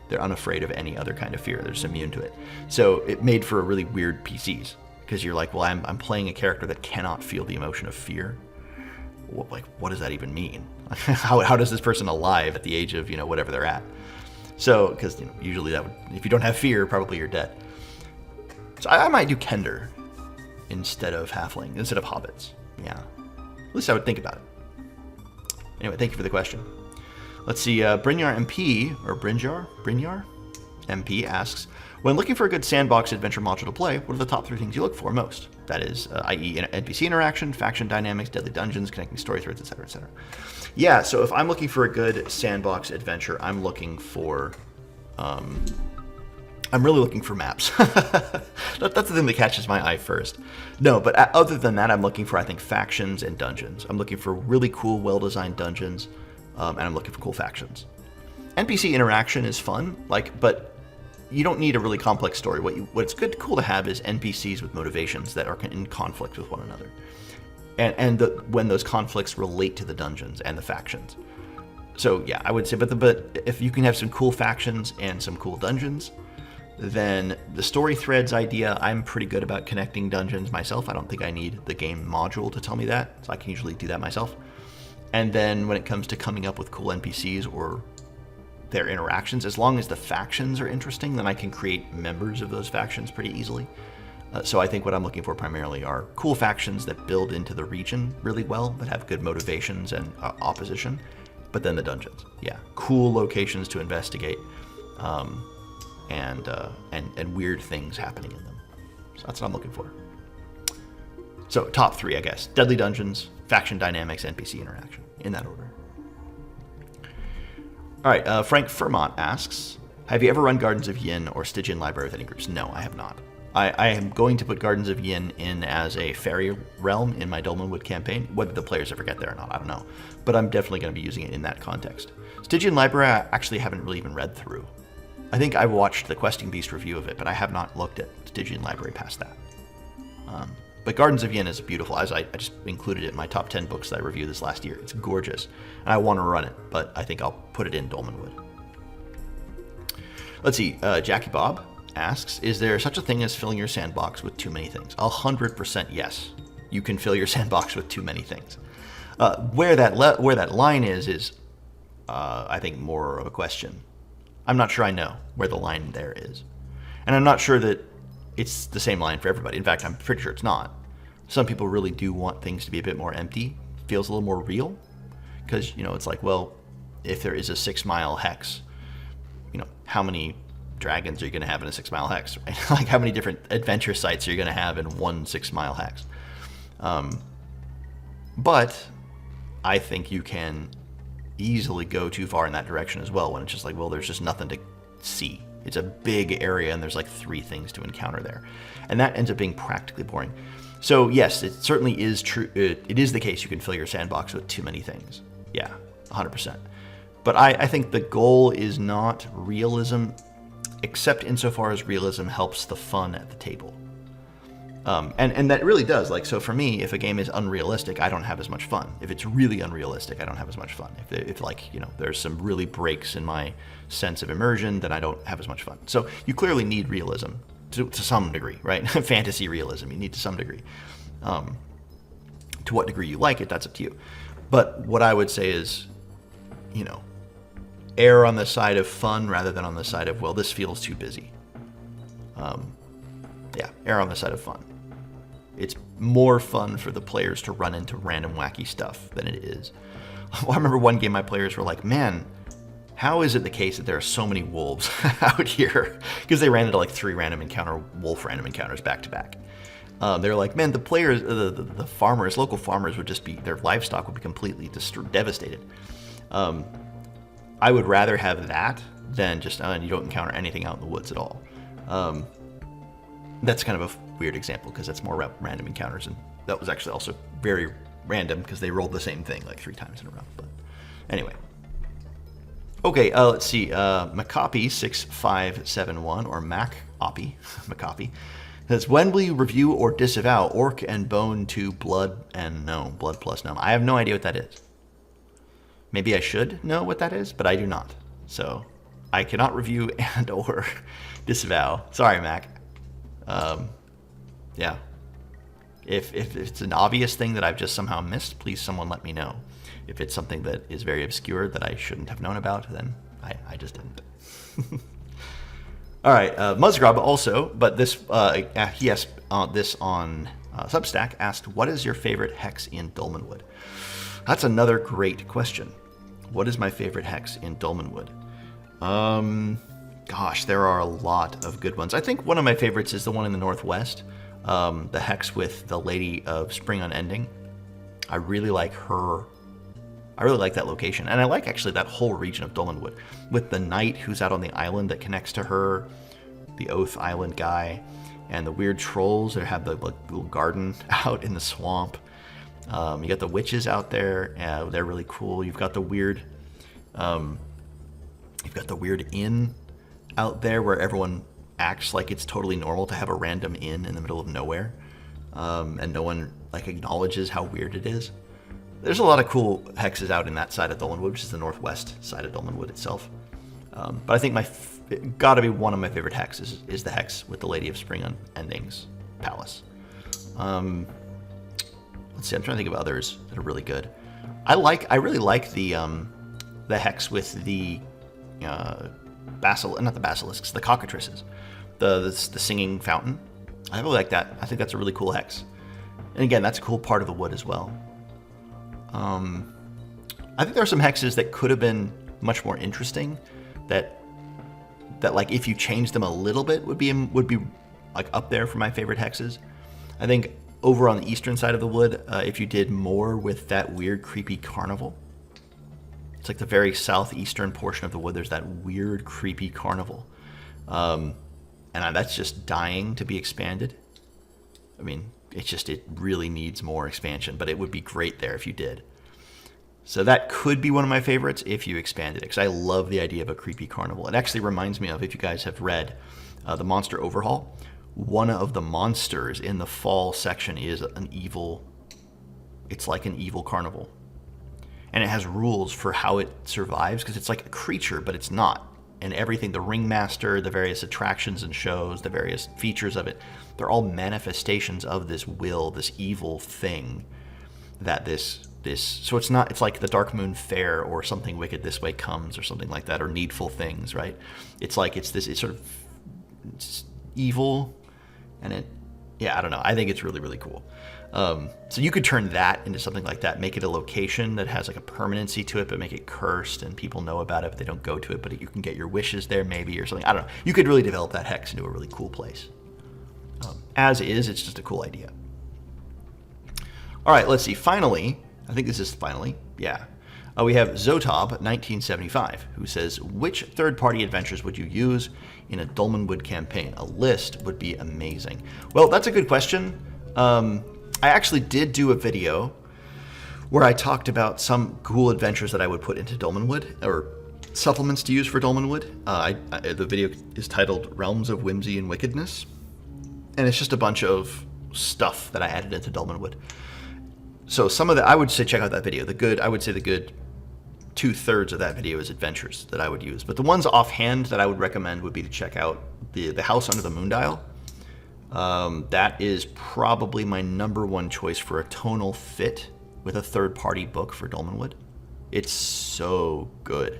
They're unafraid of any other kind of fear. They're just immune to it. So it made for a really weird PCs, because you're like, well, I'm playing a character that cannot feel the emotion of fear. Like, what does that even mean? How does this person alive at the age of, you know, whatever they're at? So, because, you know, usually that would, if you don't have fear, probably you're dead. So I might do Kender instead of halfling, instead of hobbits. Yeah, at least I would think about it. Anyway, thank you for the question. Let's see, Brynjar MP, or Brynjar MP asks, when looking for a good sandbox adventure module to play, what are the top 3 things you look for most? That is, i.e. NPC interaction, faction dynamics, deadly dungeons, connecting story threads, etc., etc. Yeah, so if I'm looking for a good sandbox adventure, I'm looking for, I'm really looking for maps. That's the thing that catches my eye first. No, but other than that, I'm looking for, I think, factions and dungeons. I'm looking for really cool, well-designed dungeons, and I'm looking for cool factions. NPC interaction is fun, but you don't need a really complex story. What's cool to have is NPCs with motivations that are in conflict with one another, and when those conflicts relate to the dungeons and the factions. So yeah, I would say, but if you can have some cool factions and some cool dungeons, then the story threads idea, I'm pretty good about connecting dungeons myself. I don't think I need the game module to tell me that, so I can usually do that myself. And then when it comes to coming up with cool NPCs or their interactions, as long as the factions are interesting, then I can create members of those factions pretty easily. So I think what I'm looking for primarily are cool factions that build into the region really well, that have good motivations and opposition, but then the dungeons. Yeah, cool locations to investigate. And weird things happening in them. So that's what I'm looking for. So top 3, I guess. Deadly dungeons, faction dynamics, NPC interaction. In that order. All right, Frank Fermont asks, have you ever run Gardens of Yin or Stygian Library with any groups? No, I have not. I am going to put Gardens of Yin in as a fairy realm in my Dolmenwood campaign. Whether the players ever get there or not, I don't know. But I'm definitely going to be using it in that context. Stygian Library, I actually haven't really even read through. I think I watched the Questing Beast review of it, but I have not looked at Stygian Library past that. But Gardens of Yin is beautiful, as I just included it in my top 10 books that I reviewed this last year. It's gorgeous, and I want to run it, but I think I'll put it in Dolmenwood. Let's see, Jackie Bob asks, is there such a thing as filling your sandbox with too many things? 100% yes. You can fill your sandbox with too many things. Where that line is I think more of a question. I'm not sure I know where the line there is. And I'm not sure that it's the same line for everybody. In fact, I'm pretty sure it's not. Some people really do want things to be a bit more empty, feels a little more real. Because, you know, it's like, well, if there is a 6-mile hex, you know, how many dragons are you going to have in a 6-mile hex? Right? Like, how many different adventure sites are you going to have in one 6-mile hex? But I think you can easily go too far in that direction as well, when it's just like, well, there's just nothing to see. It's a big area and there's like 3 things to encounter there, and that ends up being practically boring. So yes, it certainly is true. It is the case you can fill your sandbox with too many things. Yeah, 100%. But I think the goal is not realism, except insofar as realism helps the fun at the table. And that really does. Like, so for me, if a game is unrealistic, I don't have as much fun. If it's really unrealistic, I don't have as much fun. If like, you know, there's some really breaks in my sense of immersion, then I don't have as much fun. So you clearly need realism to some degree, right? Fantasy realism, you need to some degree. To what degree you like it, that's up to you. But what I would say is, you know, err on the side of fun rather than on the side of, well, this feels too busy. Yeah, err on the side of fun. It's more fun for the players to run into random wacky stuff than it is. Well, I remember one game my players were like, man, how is it the case that there are so many wolves out here? Because they ran into like 3 wolf random encounters back to back. They're like, man, the players, the farmers, local farmers would just be, their livestock would be completely devastated. I would rather have that than just, you don't encounter anything out in the woods at all. That's kind of a weird example because that's more random encounters, and that was actually also very random because they rolled the same thing like 3 times in a row. But anyway. Okay, let's see. Macapi6571, or Mac-Oppy, Macapi, says, when will you review or disavow Orc and Bone to Blood and Gnome, Blood plus Gnome? I have no idea what that is. Maybe I should know what that is, but I do not. So I cannot review and or disavow. Sorry, Mac. Yeah. If it's an obvious thing that I've just somehow missed, please someone let me know. If it's something that is very obscure that I shouldn't have known about, then I just didn't. All right, Muzzgrub also, but this he asked this on Substack, asked, what is your favorite hex in Dolmenwood? That's another great question. What is my favorite hex in Dolmenwood? Gosh, there are a lot of good ones. I think one of my favorites is the one in the northwest, the hex with the Lady of Spring Unending. I really like her. I really like that location, and I like actually that whole region of Dolmenwood, with the knight who's out on the island that connects to her, the Oath Island guy, and the weird trolls that have the little garden out in the swamp. You got the witches out there; they're really cool. You've got the weird inn out there where everyone acts like it's totally normal to have a random inn in the middle of nowhere, and no one like acknowledges how weird it is. There's a lot of cool hexes out in that side of Dolmenwood, which is the northwest side of Dolmenwood itself. But I think gotta be one of my favorite hexes is the hex with the Lady of Spring Unending's palace. Let's see, I'm trying to think of others that are really good. I really like the hex with the not the basilisks, the cockatrices, the singing fountain. I really like that. I think that's a really cool hex. And again, that's a cool part of the wood as well. I think there are some hexes that could have been much more interesting that like if you changed them a little bit would be like up there for my favorite hexes. I think over on the eastern side of the wood, if you did more with that weird creepy carnival. It's like the very southeastern portion of the wood, there's that weird creepy carnival. And that's just dying to be expanded. I mean, it really needs more expansion, but it would be great there if you did. So that could be one of my favorites if you expanded it, because I love the idea of a creepy carnival. It actually reminds me of, if you guys have read the Monster Overhaul, one of the monsters in the fall section is it's like an evil carnival. And it has rules for how it survives, because it's like a creature, but it's not. And everything, the ringmaster, the various attractions and shows, the various features of it, they're all manifestations of this evil thing that so it's like the Dark Moon Fair or Something Wicked This Way Comes or something like that, or Needful Things, right? It's like it's evil, and I don't know. I think it's really, really cool. So you could turn that into something like that, make it a location that has like a permanency to it, but make it cursed and people know about it, but they don't go to it, but you can get your wishes there maybe or something. I don't know. You could really develop that hex into a really cool place. As is, it's just a cool idea. All right, let's see. Finally, I think this is finally, yeah. We have Zotob1975, who says, which third-party adventures would you use in a Dolmenwood campaign? A list would be amazing. Well, that's a good question. I actually did do a video where I talked about some cool adventures that I would put into Dolmenwood, or supplements to use for Dolmenwood. The video is titled Realms of Whimsy and Wickedness, and it's just a bunch of stuff that I added into Dolmenwood. So some of I would say check out that video. I would say the good 2/3 of that video is adventures that I would use. But the ones offhand that I would recommend would be to check out the House Under the Moondial. That is probably my #1 choice for a tonal fit with a third-party book for Dolmenwood. It's so good.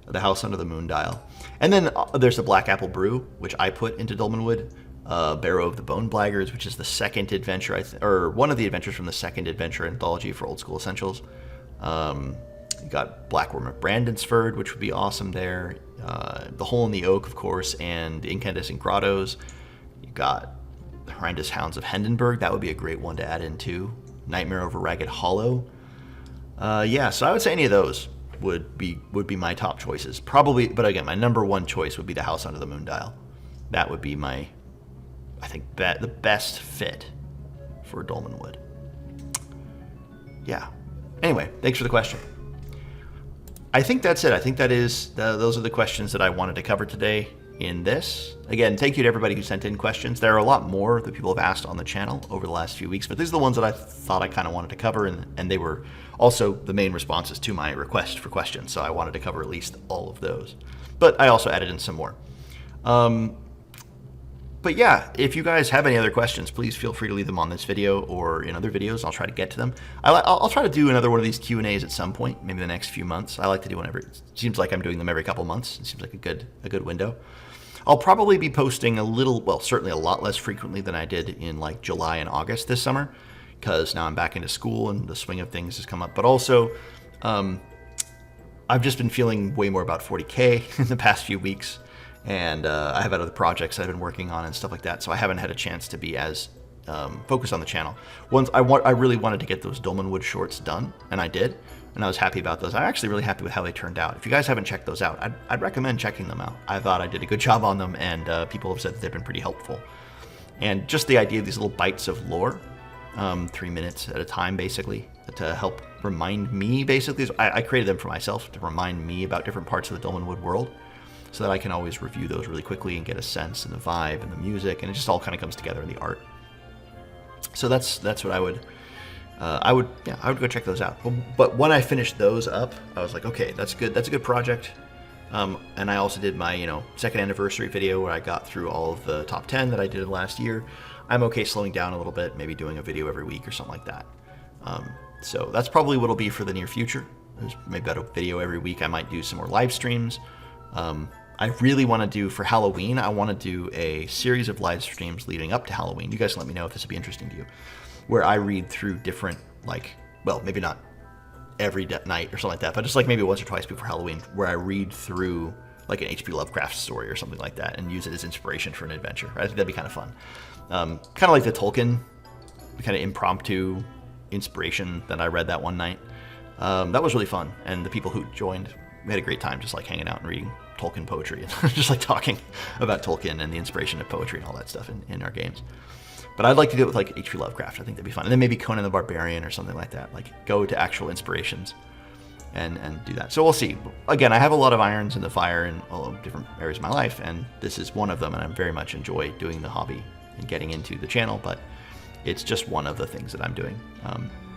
the house under the Moondial. And then there's the Blackapple Brugh, which I put into Dolmenwood. Barrow of the Bone Blaggers, which is the second adventure, or one of the adventures from the second adventure anthology for Old School Essentials. You got Blackworm of Brandonsford, which would be awesome there. The Hole in the Oak, of course, and the Incandescent Grottos. You got the Horrendous Hounds of Hindenburg. That would be a great one to add in too. Nightmare over Ragged Hollow. Yeah, so I would say any of those would be my top choices. Probably, but again, my number one choice would be the House Under the Moondial. That would be my, I think, the best fit for Dolmenwood. Yeah. Anyway, thanks for the question. I think that's it. I think those are the questions that I wanted to cover today in this. Again, thank you to everybody who sent in questions. There are a lot more that people have asked on the channel over the last few weeks, but these are the ones that I thought I kind of wanted to cover, and they were also the main responses to my request for questions, so I wanted to cover at least all of those. But I also added in some more. But yeah, if you guys have any other questions, please feel free to leave them on this video or in other videos. I'll try to get to them. I'll try to do another one of these Q&As at some point, maybe the next few months. I like to do one it seems like I'm doing them every couple months. It seems like a good window. I'll probably be posting certainly a lot less frequently than I did in like July and August this summer, because now I'm back into school and the swing of things has come up. But also, I've just been feeling way more about 40K in the past few weeks. And I have other projects I've been working on and stuff like that, so I haven't had a chance to be as focused on the channel. I really wanted to get those Dolmenwood shorts done, and I did, and I was happy about those. I'm actually really happy with how they turned out. If you guys haven't checked those out, I'd recommend checking them out. I thought I did a good job on them, and people have said that they've been pretty helpful. And just the idea of these little bites of lore, 3 minutes at a time, basically, to help remind me, basically. I created them for myself to remind me about different parts of the Dolmenwood world, so that I can always review those really quickly and get a sense and the vibe and the music, and it just all kind of comes together in the art. So that's what I would go check those out. But when I finished those up, I was like, okay, that's good. That's a good project. And I also did my second anniversary video where I got through all of the top 10 that I did last year. I'm okay slowing down a little bit, maybe doing a video every week or something like that. So that's probably what it'll be for the near future. There's maybe about a video every week. I might do some more live streams. I really want to do, for Halloween, I want to do a series of live streams leading up to Halloween. You guys let me know if this would be interesting to you, where I read through different, maybe not every night or something like that, but just like maybe once or twice before Halloween, where I read through like an H.P. Lovecraft story or something like that and use it as inspiration for an adventure. I think that'd be kind of fun. Kind of like the Tolkien kind of impromptu inspiration that I read that one night. That was really fun, and the people who joined, we had a great time just like hanging out and reading Tolkien poetry and just like talking about Tolkien and the inspiration of poetry and all that stuff in our games. But I'd like to do it with like H.P. Lovecraft. I think that'd be fun. And then maybe Conan the Barbarian or something like that. Like go to actual inspirations and do that. So we'll see. Again, I have a lot of irons in the fire in all different areas of my life, and this is one of them, and I very much enjoy doing the hobby and getting into the channel, but it's just one of the things that I'm doing.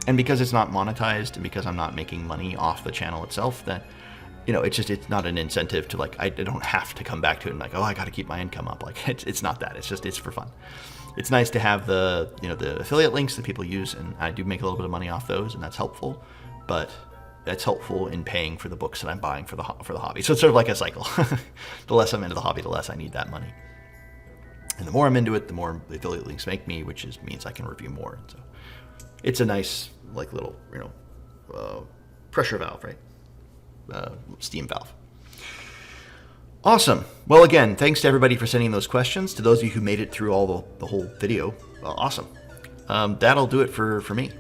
And because it's not monetized and because I'm not making money off the channel itself, that it's not an incentive to like, I don't have to come back to it and like, oh, I got to keep my income up. Like it's not that. It's for fun. It's nice to have the affiliate links that people use, and I do make a little bit of money off those, and that's helpful. But that's helpful in paying for the books that I'm buying for the hobby. So it's sort of like a cycle. The less I'm into the hobby, the less I need that money. And the more I'm into it, the more the affiliate links make me, which means I can review more. So it's a nice like little pressure valve, right? Steam valve. Awesome. Well, again, thanks to everybody for sending those questions. To those of you who made it through all the whole video, awesome. That'll do it for me.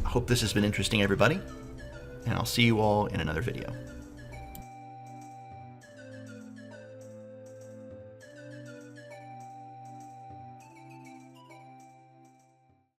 I hope this has been interesting, everybody, and I'll see you all in another video.